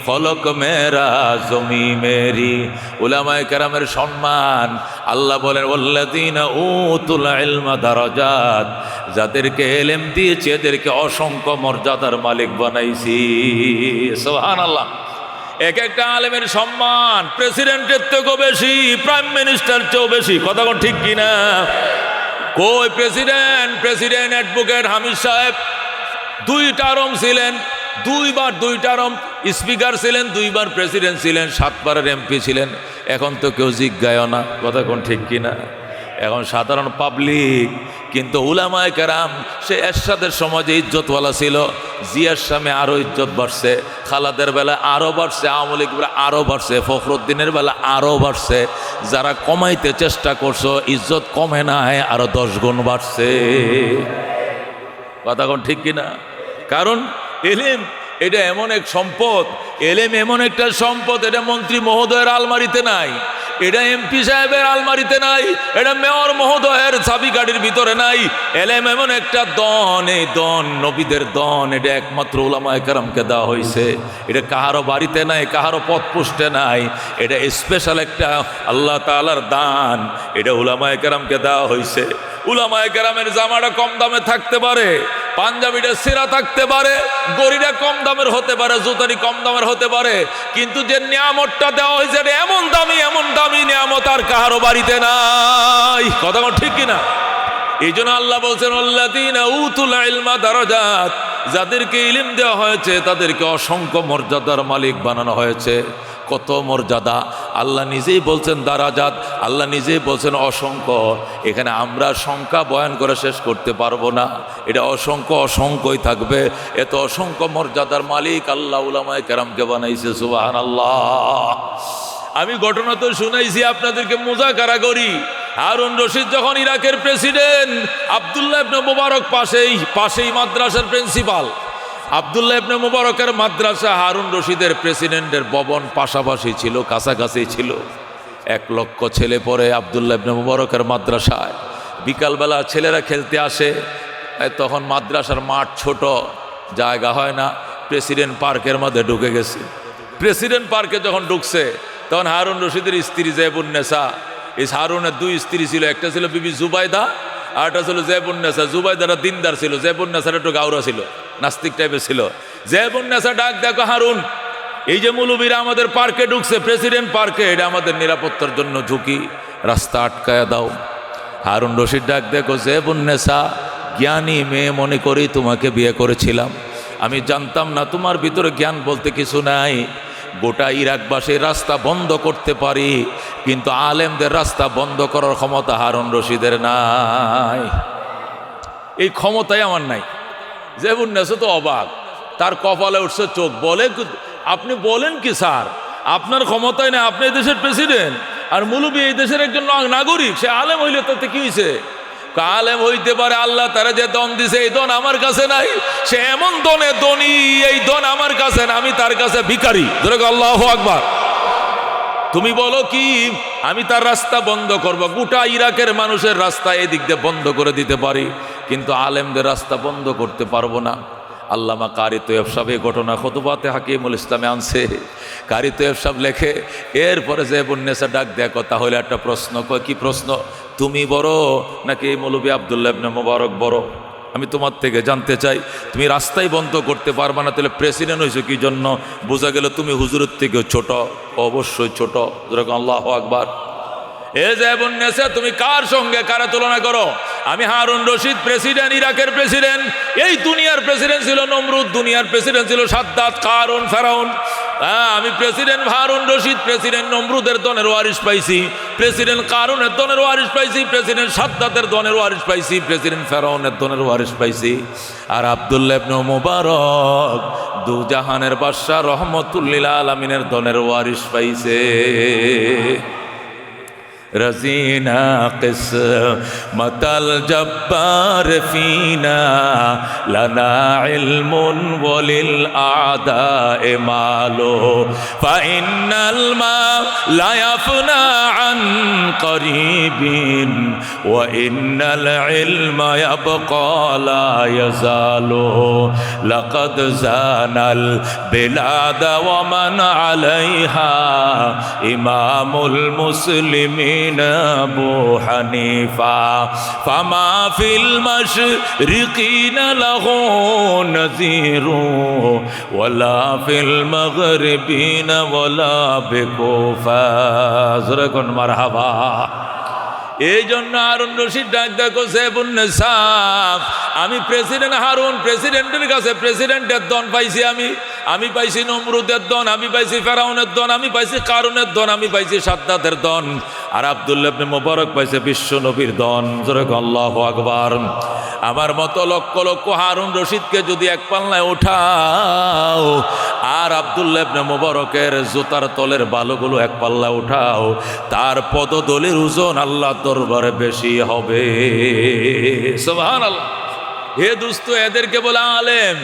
फलक मेरा जमी मेरी। उलामाए केरामेर सम्मान আল্লাহ বলেন ওয়াল্লাযীনা উতুল ইলমা দারাজাত, যাদেরকে ইলম দিয়েছি এদেরকে অসংখ্য মর্যাদার মালিক বানাইছি। সুবহানাল্লাহ। এক একটা আলেমের সম্মান প্রেসিডেন্টের থেকেও বেশি, প্রাইম মিনিস্টার চেয়েও বেশি। কথা ঠিক কিনা? কই প্রেসিডেন্ট অ্যাডভোকেট হামিদ সাহেব 2 টার্ম ছিলেন, 2 টার্ম স্পিকার ছিলেন, 2 বার প্রেসিডেন্ট ছিলেন, 7 বারের এমপি ছিলেন। এখন তো কেউ জিজ্ঞায় না। কথা ঠিক কিনা? এখন সাধারণ পাবলিক। কিন্তু উলামায়ে কেরাম সে এরশাদের সময় যে ইজ্জতওয়ালা ছিল, জিয়ার সামনে আরো ইজ্জত বাড়ছে, খালাদের বেলা আরো বাড়ছে, আওয়ামী লীগ বেলা আরো বাড়ছে, ফখরুদ্দিনের বেলা আরো বাড়ছে। যারা কমাইতে চেষ্টা করছো ইজ্জত কমে নাই, আরো 10 গুণ বাড়ছে। কথা কোন ঠিক কিনা? কারণ এলেম এটা এমন এক সম্পদ, এলেম এমন একটা সম্পদ, এটা মন্ত্রী মহোদয়ের আলমারিতে নাই, এটা এমপি সাহেবের আলমারিতে নাই, এটা মেয়র মহোদয়ের চাবি গাড়ির ভিতরে নাই। এলেম এমন একটা দন, এই দন নবীদের দন, এটা একমাত্র উলামায়ে কেরামকে দেওয়া হয়েছে। এটা কাহারও বাড়িতে নাই, কাহারও পথপুষ্টে নাই, এটা স্পেশাল একটা আল্লাহ তাআলার দান, এটা উলামায়ে কেরামকে দেওয়া হয়েছে। উলামায়ে কেরামের জামাটা কম দামে থাকতে পারে, পাঞ্জাবিটা সেরা থাকতে পারে, গড়িটা কম দামের হতে পারে, জুতারি কম দামের হতে পারে, কিন্তু যে নিয়ামতটা দেওয়া হয়েছে এটা এমন দামি নিয়ামত আর কাহারও বাড়িতে নাই। কথা ঠিক কিনা? এই জন্য আল্লাহ বলছেন আল্লাযীনা উতুল ইলমা দারাজাত, যাদেরকে ইলম দেওয়া হয়েছে তাদেরকে অসংখ্য মর্যাদার মালিক বানানো হয়েছে। কত মর্যাদা! আল্লাহ নিজেই বলছেন দারাজাত, আল্লাহ নিজেই বলছেন অসংখ্য। এখানে আমরা সংখ্যা বয়ান করে শেষ করতে পারবো না, এটা অসংখ্যই থাকবে। এত অসংখ্য মর্যাদার মালিক আল্লাহ উলামায়ে কেরামকে বানাইছে। সুবহানাল্লাহ। আমি ঘটনা তো শুনাইছি আপনাদেরকে, মুযাকারা করি। হারুন রশিদ যখন ইরাকের প্রেসিডেন্ট, আব্দুল্লাহ ইবনে মুবারক পাশেই মাদ্রাসার প্রিন্সিপাল। আব্দুল্লাহ ইবনে মুবারকের মাদ্রাসা হারুন রশিদের প্রেসিডেন্টের ভবন পাশাপাশি ছিল, কাছাকাছি ছিল। 1 লক্ষ ছেলে পড়ে আব্দুল্লাহ ইবনে মুবারকের মাদ্রাসায়। বিকালবেলা ছেলেরা খেলতে আসে, তখন মাদ্রাসার মাঠ ছোট, জায়গা হয় না, প্রেসিডেন্ট পার্কের মধ্যে ঢুকে গেছে। প্রেসিডেন্ট পার্কে যখন ঢুকছে তখন হারুন রশিদের স্ত্রী জেবুন্নেসা, এই হারুনের 2 স্ত্রী ছিল, একটা ছিল বিবি জুবাইদা আর একটা ছিল জেবুন্নেসা। জুবাইদারা দিনদার ছিল, জেবুন্নেসার একটু গাউরা ছিল, নাস্তিক টাইপের ছিল। জেবুন্নেসা ডাক, দেখো হারুন, এই যে মুলুবীরা আমাদের পার্কে ঢুকছে, প্রেসিডেন্ট পার্কে, এটা আমাদের নিরাপত্তার জন্য ঝুঁকি, রাস্তা আটকায়া দাও। হারুন রশিদ ডাক, দেখো জেবুন্নেসা, জ্ঞানী মেয়ে মনে করি তোমাকে বিয়ে করেছিলাম, আমি জানতাম না তোমার ভিতরে জ্ঞান বলতে কিছু নাই। গোটা ইরাকবাসীর রাস্তা বন্ধ করতে পারি, কিন্তু আলেমদের রাস্তা বন্ধ করার ক্ষমতা হারুন রশিদের নাই। এই ক্ষমতাই আমার নাই। জেবুন্নেসা তো অবাক, তার কপালে উঠছে চোখ। বলে, আপনি বলেন কি স্যার, আপনার ক্ষমতায় না, আপনি এই দেশের প্রেসিডেন্ট, আর মুলুবী এই দেশের একজন নাগরিক, সে আলেম হইলে তাতে কি হয়েছে? আলেম হইতে পারে, আল্লাহ তারা যে দন দিছে এই দন আমার কাছে নাই, সে এমন দনে ধনী, এই দন আমার কাছে না, আমি তার কাছে ভিখারি। ধরে আল্লাহু আকবার। তুমি বলো কি আমি তার রাস্তা বন্ধ করব। গোটা ইরাকের মানুষের রাস্তা এদিক দিয়ে বন্ধ করে দিতে পারি, কিন্তু আলেমদের রাস্তা বন্ধ করতে পারবো না। আল্লামা কারি তৈয়ব সাহেব এই ঘটনা খুতবাতে হাকিমুল ইসলামে আনছে। কারি তৈয়ব সাহেব লেখে, এরপরে যে বুন্নেসা ডাক দেখো, তাহলে একটা প্রশ্ন। কয়, কি প্রশ্ন? তুমি বড় নাকি মৌলভী আব্দুল্লাহ ইবনে মুবারক বড়? আমি তোমার থেকে জানতে চাই, তুমি রাস্তাই বন্ধ করতে পারবা না, তাহলে প্রেসিডেন্ট হয়েছো কি জন্য? বোঝা গেল তুমি হুজুরের থেকেও ছোট। অবশ্যই ছোট। যেরকম আল্লাহু আকবার। এ যে বন্যেছে, তুমি কার সঙ্গে কারা তুলনা করো? আমি হারুন রশিদ, প্রেসিডেন্ট, ইরাকের প্রেসিডেন্ট। এই দুনিয়ার প্রেসিডেন্ট ছিল নমরুদ, দুনিয়ার প্রেসিডেন্ট ছিল সাদ্দাত, কারুন, ফেরাউন। আমি প্রেসিডেন্ট হারুন রশিদ, প্রেসিডেন্ট নমরুদের দনের ওয়ারিস পাইছি, প্রেসিডেন্ট কারুনের দনের ওয়ারিস পাইছি, প্রেসিডেন্ট সাদ্দাতের দনের ওয়ারিস পাইছি, প্রেসিডেন্ট ফেরাউনের দনের ওয়ারিস পাইছি। আর আব্দুল্লাহ ইবনে মুবারক দু জাহানের বাদশা রহমতুল্লিল আলামিনের দনের ওয়ারিস পাইছে। रज़ीना क़िस्मतल जब्बार फ़ीना लना इल्मुन वलिल आदाए मालो फ़इन्नल मा ला यफ़ना अन क़रीबिन व इन्नल इल्म यबक़ा ला यज़ालो लक़द ज़ानल बिलाद व मन अलैहा इमामुल मुस्लिमीन अबू हनीफा फमा फिल मशरिकीन लहू नज़ीरु वला फिल मग़रिबीन वला बिकुफा। ज़रा कुन मरहबा। এই জন্য হারুন রশিদ ডাক দেখো সেবুন্নেসা, আমি প্রেসিডেন্ট হারুন, প্রেসিডেন্টের কাছে প্রেসিডেন্টের দন পাইছি। আমি পাইছি নমরুদের দন, আমি পাইছি ফেরাউনের দন, আমি পাইছি কারুনের দন, আমি পাইছি সাদ্দাতের দন। আর আব্দুল্লাহ ইবনে মুবারক পাইছে বিশ্ব নবীর দন। জোরে আল্লাহু আকবার। আমার মতো লক্ষ লক্ষ হারুন রশিদকে যদি এক পাল্লায় উঠাও, আর আব্দুল্লাহ ইবনে মুবারকের জুতার তলের বালুগুলো এক পাল্লায় উঠাও, তার পদদলির ওজন আল্লাহর দরবারে বেশি হবে। সুবহানাল্লাহ। হে দোস্ত, এদেরকে বলে আলেম।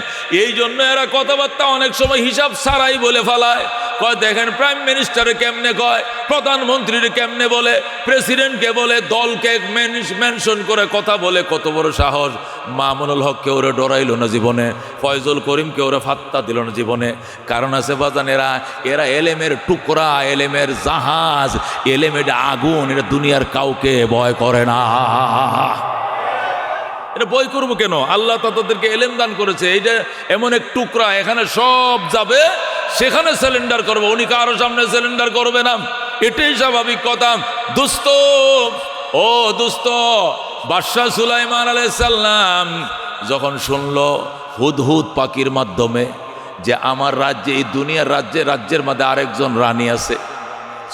এই জন্য এরা কথাবার্তা অনেক সময় হিসাব ছাড়াই বলে ফেলায়। কয় দেখেন প্রাইম মিনিস্টারে কেমনে কয়, প্রধানমন্ত্রীর কেমনে বলে, প্রেসিডেন্টকে বলে, দলকে মেনশন করে কথা বলে। কত বড় সাহস! মামুনুল হক কে ওরে ডরাইল না জীবনে, ফয়জুল করিমকে ওরে ফাত্তা দিল না জীবনে। কারণ আছে বাজান, এরা এলেমের টুকরা, এলেমের জাহাজ, এলেমের আগুন। এটা দুনিয়ার কাউকে ভয় করে না। এটা বই করবো কেন? আল্লাহ তাদেরকে এলেম দান করেছে। এইটা এমন এক টুকরা, এখানে সব যাবে, সেখানে সিলিন্ডার করবে। উনি কারো সামনে সিলিন্ডার করবে না, এটাই স্বাভাবিক কথা। দোস্ত, ও দোস্ত, বাদশাহ সুলাইমান আলাইহিস সালাম যখন শুনলো হুদহুদ পাখির মাধ্যমে যে আমার রাজ্যে, এই দুনিয়ার রাজ্যের মধ্যে আরেকজন রানী আছে।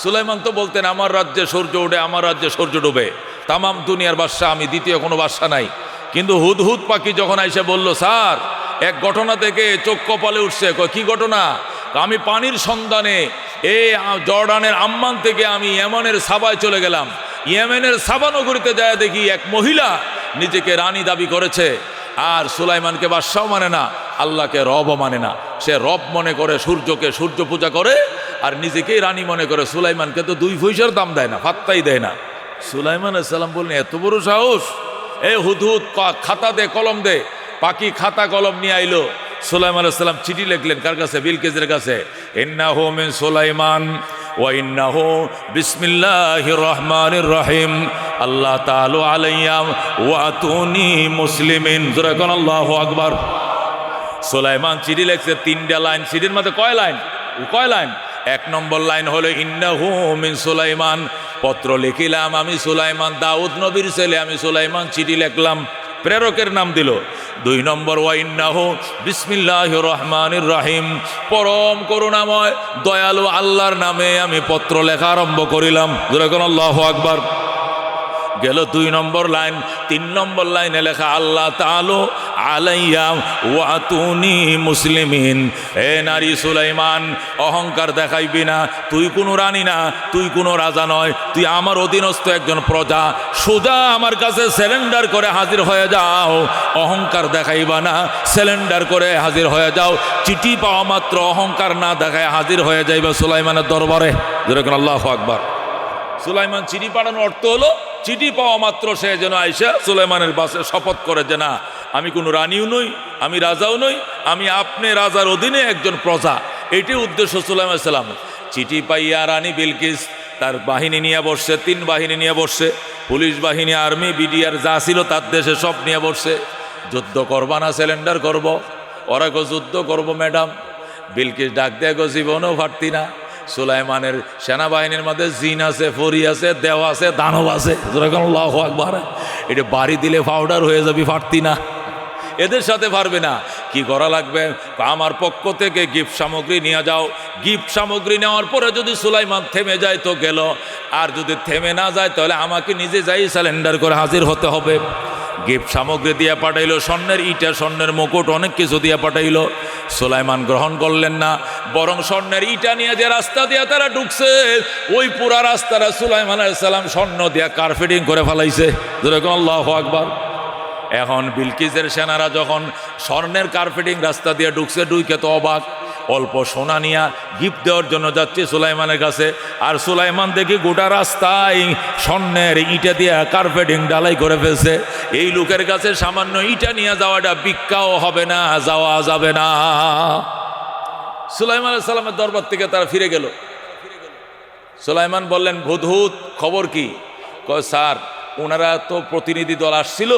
সুলাইমান তো বলতেন আমার রাজ্যে সূর্য ওঠে, আমার রাজ্যে সূর্য ডুবে, তামাম দুনিয়ার বাদশা আমি, দ্বিতীয় কোনো বাদশা নাই। কিন্তু হুদহুদ পাখি যখন এসে বলল, স্যার এক ঘটনা থেকে চোখ কপালে উঠছে। কি ঘটনা? আমি পানির সন্ধানে এই জর্ডানের আম্মান থেকে আমি ইয়েমেনের সাবায় চলে গেলাম। ইয়েমেনের সাবা নগরীতে যায় দেখি এক মহিলা নিজেকে রানী দাবি করেছে। আর সুলাইমানকে বাদশাও মানে না, আল্লাহকে রবও মানে না। সে রব মনে করে, সূর্যকে সূর্য পূজা করে, আর নিজেকেই রানী মনে করে। সুলাইমানকে তো 2 পয়সার দাম দেয় না, ফাত্তাই দেয় না। সুলাইমান আলাইহিস সালাম বললেন, এত বড় সাহস! এই হুদহুদ খাতা দে, কলম দে। পাখি খাতা কলম নিয়ে আইলো। সুলাইমান আলাইহিস সালাম চিঠি লিখলেন কার কাছে? বিলকিসের কাছে। ইন্নাহু মিন সুলাইমান ওয়া ইন্নাহু বিসমিল্লাহির রহমানির রহিম আল্লাহ তাআলা আলাইয়া ওয়া আতুনি মুসলিমিন। জোরে কোন আল্লাহু আকবার। সুলাইমান চিঠি লিখছে 3টা লাইন। চিঠির মধ্যে কয় লাইন? 1 নম্বর লাইন হলো ইন্নাহু মিন সুলাইমান, পত্র লিখিলাম আমি সুলাইমান, দাউদ নবীর ছেলে আমি সুলাইমান। চিঠি লিখলাম, প্রেরকের নাম দিল। 2 নম্বর ওয়া ইন্নাহু বিসমিল্লাহির রহমানির রহিম, পরম করুণাময় দয়ালু আল্লাহর নামে আমি পত্র লেখা আরম্ভ করিলাম। জোরে কোন আল্লাহু আকবার। গেল 2 নম্বর লাইন। 3 নম্বর লাইনে লেখা আল্লাহ তাআলা আলাইয়া ওয়া আতুনি মুসলিমিন। এ নারী সুলাইমান, অহংকার দেখাইবি না। তুই কোনো রানী না, তুই কোনো রাজা নয়, তুই আমার অধীনস্থ একজন প্রজা। সোজা আমার কাছে সিলিন্ডার করে হাজির হয়ে যাও। অহংকার দেখাইবা না, সিলিন্ডার করে হাজির হয়ে যাও। চিঠি পাওয়া মাত্র অহংকার না দেখায় হাজির হয়ে যাইবা সুলাইমানের দরবারে। যেরকম আল্লাহু আকবার। সুলাইমান চিঠি পাঠানোর অর্থ হলো চিঠি পাওয়া মাত্র সে যেন আইসা সুলাইমানের বাসে শপথ করে যে না, আমি কোনো রানীও নই, আমি রাজাও নই, আমি আপনি রাজার অধীনে একজন প্রজা। এটাই উদ্দেশ্য সুলাইমান সালাম। চিঠি পাইয়া রানী বিলকিস তার বাহিনী নিয়ে বসছে, 3 বাহিনী নিয়ে বসছে, পুলিশ বাহিনী, আর্মি, বিডিআর যা ছিল তার দেশে সব নিয়ে বসছে। যুদ্ধ করবা না সিলিন্ডার করব? ওরা গো যুদ্ধ করব ম্যাডাম। বিলকিস ডাক দেয় গো জীবনও ফাটতি না। সুলাইমানের সেনাবাহিনীর মধ্যে জিন আছে, ফরি আছে, দেও আছে, দানব আছে। আল্লাহু আকবার। এটা বাড়ি দিলে পাউডার হয়ে যাবি, ফাটতি না। এদের সাথে পারবে না। কি করা লাগবে? আমার পক্ষ থেকে গিফট সামগ্রী নিয়ে যাও। গিফট সামগ্রী নেওয়ার পরে যদি সুলাইমান থেমে যায় তো গেল, আর যদি থেমে না যায় তাহলে আমাকে নিজে যাই সিলিন্ডার করে হাজির হতে হবে। গিফট সামগ্রী দিয়ে পাঠাইলো, স্বর্ণের ইটা, স্বর্ণের মুকুট, অনেক কিছু দিয়ে পাঠাইলো। সুলাইমান গ্রহণ করলেন না, বরং স্বর্ণের ইটা নিয়ে যে রাস্তা দিয়ে তারা ঢুকছে, ওই পুরা রাস্তাটা সুলাইমান আলাইহিস সালাম স্বর্ণ দিয়ে কার্পেটিং করে ফেলাইছে। যেরকম আল্লাহু আকবার। এখন বিলকিসের সেনারা যখন স্বর্ণের কার্পেটিং রাস্তা দিয়ে ঢুকছে, ঢুকে তো অবাক। অল্প সোনা নিয়া গিফট দেওয়ার জন্য যাচ্ছে সুলাইমানের কাছে, আর সুলাইমান দেখি গোটা রাস্তায় স্বর্ণের ইটা দিয়ে কার্পেটিং ডালাই করে ফেলছে। এই লোকের কাছে সামান্য ইটা নিয়ে যাওয়াটা ভিক্ষাও হবে না, যাওয়া যাবে না। সুলাইমান আলাইহিস সালামের দরবার থেকে তারা ফিরে গেল। সুলাইমান বললেন, হুদহুদ খবর কি? কয় স্যার, ওনারা তো প্রতিনিধি দল আসছিল,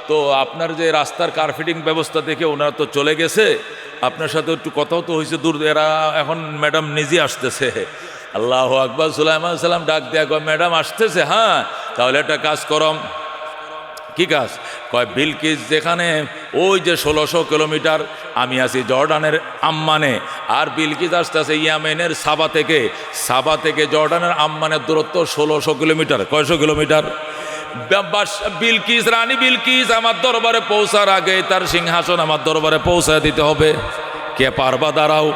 তো আপনার যে রাস্তার কার্পেটিং ব্যবস্থা দেখে ওনারা তো চলে গেছে, আপনার সাথে একটু কথাও তো হয়েছে, দূর এরা এখন ম্যাডাম নিজে আসতেছে। আল্লাহু আকবার। সুলাইমান সালাম ডাক দেয়া কয়, ম্যাডাম আসতেছে? হ্যাঁ, তাহলে একটা কাজ করম। কি কাজ? কয় বিলকিস যেখানে ওই যে 1600 কিলোমিটার, আমি আছি জর্ডানের আম্মানে, আর বিলকিস আসতেছে ইয়ামেনের সাবা থেকে জর্ডানের আম্মানের দূরত্ব 1600 কিলোমিটার। কয়শো কিলোমিটার? বিলকিস, রানী বিলকিস আমার দরবারে পৌঁছার আগে তার সিংহাসন আমার দরবারে পৌঁছায় দিতে হবে। কে পারবা? দাঁড়াও।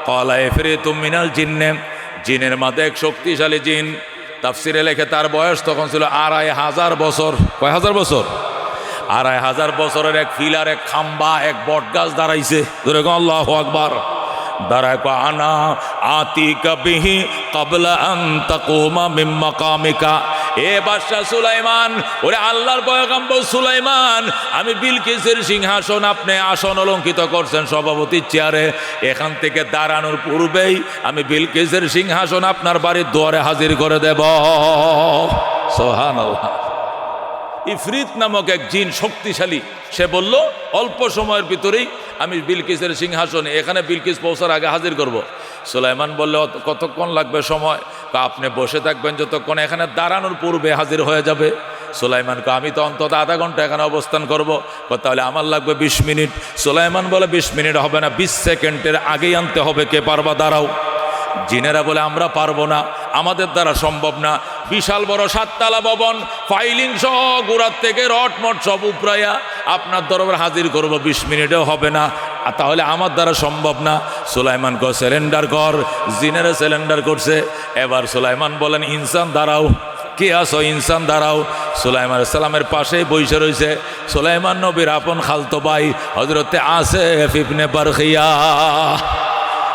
ক্বালা ইফরিতুম মিনাল জিন্নে, জিনের মাঝে এক শক্তিশালী জিন। তাফসিরে লেখে তার বয়স তখন ছিল 2500 বছর। কয় হাজার বছর? 2500 বছরের এক ফিলার, এক খাম্বা, এক বট গাছ দাঁড়াইছে। আল্লাহু আকবার। দাঁড়ায় কয়, আনা আতিকা বিহি ক্বাবলা আন তাকুমা মিন মাকামিকা। এ বাদশা সুলাইমান, ওরে আল্লাহর পয়গম্বর সুলাইমান, আমি বিলকিসের সিংহাসন আপনি আসন অলঙ্কিত করছেন সভাপতির চেয়ারে, এখান থেকে দাঁড়ানোর পূর্বেই আমি বিলকিসের সিংহাসন আপনার বাড়ির দুয়ারে হাজির করে দেব। সুবহানাল্লাহ। ইফরিত নামক এক জিন শক্তিশালী, সে বলল অল্প সময়ের ভিতরেই আমি বিলকিসের সিংহাসনে এখানে বিলকিস পৌঁছার আগে হাজির করব। সুলাইমান বলল, কতক্ষণ লাগবে সময়? আপনি বসে থাকবেন যতক্ষণ এখানে দাঁড়ানোর পূর্বে হাজির হয়ে যাবে। সুলাইমানকে, আমি তো অন্তত আধা ঘন্টা এখানে অবস্থান করব। তাহলে আমার লাগবে 20 মিনিট। সুলাইমান বলে 20 মিনিট হবে না, 20 সেকেন্ডের আগেই আনতে হবে। কে পারবা? দাঁড়াও। জিনেরা বলে, আমরা পারবো না, আমাদের দ্বারা সম্ভব না। বিশাল বড় 7 তলা ভবন, ফাইলিং সহ গোড়ার থেকে রটমট সব উপরাইয়া আপনার দরবার হাজির করব, 20 মিনিটেও হবে না, তাহলে আমার দ্বারা সম্ভব না। সুলাইমান কো, সিলিন্ডার কর। জিনেরা সিলিন্ডার করছে। এবার সুলাইমান বলেন, ইনসান দাঁড়াও। কে আসো? ইনসান দাঁড়াও। সুলাইমান সালামের পাশেই বসে রয়েছে সুলাইমান নবীর আপন খালতো ভাই হযরতে আসিফ ইবনে বারখিয়া।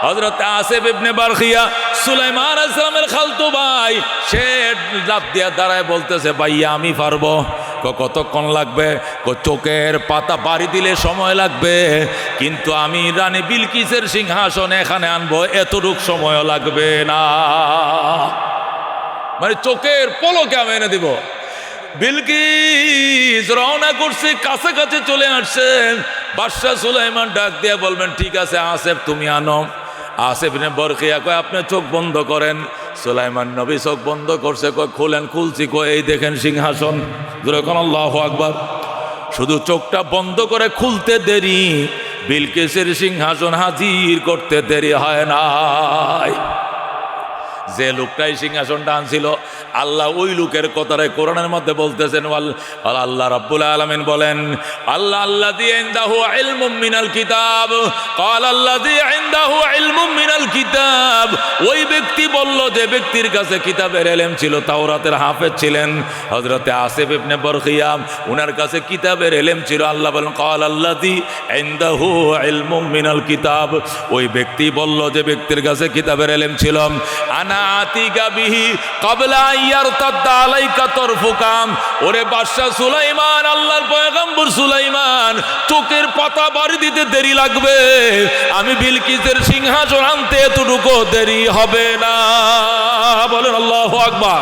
হযরতে আসিফ ইবনে বারখিয়া সুলাইমান আলাইহিস সালামের খালতো ভাই, সে লাফ দিয়া দাঁড়ায় বলতেছে, ভাইয়া আমি পারবো। কতক্ষণ লাগবে? চোখের পাতা বাড়ি দিলে সময় লাগবে, কিন্তু আমি রানী বিলকিসের সিংহাসন এখানে আনবো, এতটুক সময় লাগবে না। মানে চোখের পলকে আমি এনে দিব। বিলকিস রওনা করছে, কাছাকাছি চলে আসছেন। বাদশা সুলাইমান ডাক দিয়ে বলবেন, ঠিক আছে আসিফ তুমি আনো। আসিফ ইবনে বারখিয়া কয়, আপনি চোখ বন্ধ করেন। সুলাইমান নবী চোখ বন্ধ করছে, কয় খুলেন। খুলছি, কয় এই দেখেন সিংহাসন। যখন আল্লাহু আকবার, শুধু চোখটা বন্ধ করে খুলতে দেরি, বিলকিসের সিংহাসন হাজির করতে দেরি হয় নাই। যে লোকটাই সিংহাসনটা আনছিল, আল্লাহ ওই লোকের কথারে কোরআনের মধ্যে বলতেছেন। আল্লাহ রাব্বুল আলামিন বলেন, আল্লাযী ইনদাহু ইলমুম মিনাল কিতাব, ক্বাল আল্লাযী ইনদাহু ইলমুম মিনাল কিতাব। ওই ব্যক্তি বলল যে ব্যক্তির কাছে কিতাবের ইলম ছিল, তাওরাতের হাফেজ ছিলেন হযরতে আসিফ ইবনে বারখিয়া, উনার কাছে কিতাবের ইলম ছিল। আল্লাহ বলেন, ক্বাল আল্লাযী ইনদাহু ইলমুম মিনাল কিতাব। ওই ব্যক্তি বলল যে ব্যক্তির কাছে কিতাবের ইলম ছিল, আনা সানাতিকা বিহি ক্বাবলা আইয়ারতাদ্দা আলাইকা তরফুকাম। ওরে বাদশা সুলাইমান, আল্লাহর পয়গম্বর সুলাইমান, চোখের পাতা বাড়ি দিতে দেরি লাগবে, আমি বিলকিসের সিংহাসন আনতে এতটুকু দেরি হবে না। বলেন আল্লাহু আকবার।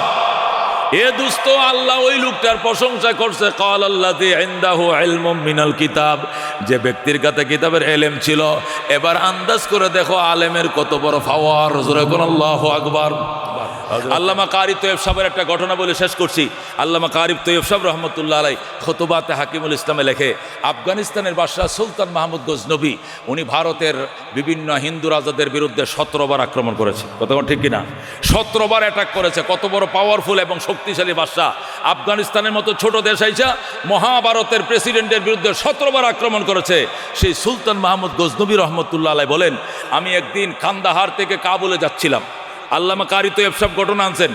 এ দুস্থ, আল্লাহ ওই লোকটার প্রশংসা করছে, ক্বাল আল্লাযী ইনদাহু ইলমুম মিনাল কিতাব, যে ব্যক্তির কাছে কিতাবের ইলম ছিল। এবার আন্দাজ করে দেখো আলেমের কত বড় পাওয়ার। জোরে কোন আল্লাহু আকবার। আল্লামা কারি তৈয়ব সাহেবের একটা ঘটনা বলে শেষ করছি। আল্লামা কারি তৈয়ব সাহেব রহমতুল্লাহ আলাই খুতুবাতে হাকিমুল ইসলামে লেখে, আফগানিস্তানের বাদশাহ সুলতান মাহমুদ গজনবী, উনি ভারতের বিভিন্ন হিন্দু রাজাদের বিরুদ্ধে 17 বার আক্রমণ করেছে। কতক্ষণ ঠিক কিনা? 17 বার অ্যাটাক করেছে। কত বড় পাওয়ারফুল এবং শক্তিশালী বাদশাহ। আফগানিস্তানের মতো ছোট দেশ আইসা মহাভারতের প্রেসিডেন্টের বিরুদ্ধে 17 বার আক্রমণ করেছে। সেই সুলতান মাহমুদ গজনবী রহমতুল্লাহ আলাই বলেন, আমি একদিন কান্দাহার থেকে কাবুলে যাচ্ছিলাম। আল্লামা কারি তৈয়ব সাহেব ঘটনা আনছেন,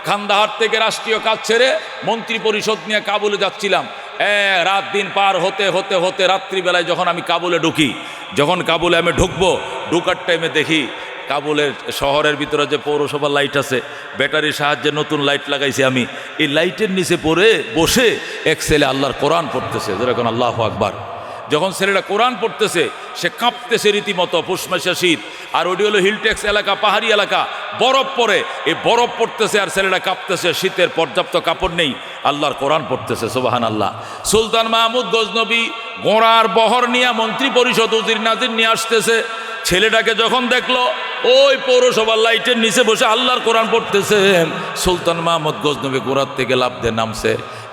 কান্দাহার থেকে রাষ্ট্রীয় কাজ ছেড়ে মন্ত্রী পরিষদ নিয়ে কাবুলে যাচ্ছিলাম। রাত দিন পার হতে হতে হতে রাত্রিবেলায় যখন আমি কাবুলে ঢুকি, যখন কাবুলে আমি ঢুকবো, ঢুকার টাইমে দেখি কাবুলের শহরের ভিতরে যে পৌরসভার লাইট আছে, ব্যাটারির সাহায্যে নতুন লাইট লাগাইছি আমি, এই লাইটের নিচে পড়ে বসে এক ছেলে আল্লাহর কোরআন পড়তেছে। যেরকম আল্লাহু আকবার। যখন ছেলেটা কোরআন পড়তেছে, সে কাঁপতেছে রীতিমতো, পুষ্মাশা শীত। আর ওটি হলো হিলটেক্স এলাকা, পাহাড়ি এলাকা, বরফ পড়ে, এই বরফ পড়তেছে আর ছেলেটা কাঁপতেছে, শীতের পর্যাপ্ত কাপড় নেই, আল্লাহর কোরআন পড়তেছে। সুবহানাল্লাহ। সুলতান মাহমুদ গজনবী ঘোড়ার বহর নিয়ে মন্ত্রী পরিষদ উজির নাজির নিয়ে আসতেছে। ছেলেটাকে যখন দেখলো ওই পৌরসভার লাইটের নিচে বসে আল্লাহর কোরআন পড়তেছে, সুলতান মাহমুদ গজনবী ঘোড়ার থেকে লাফ দিয়ে নামছে।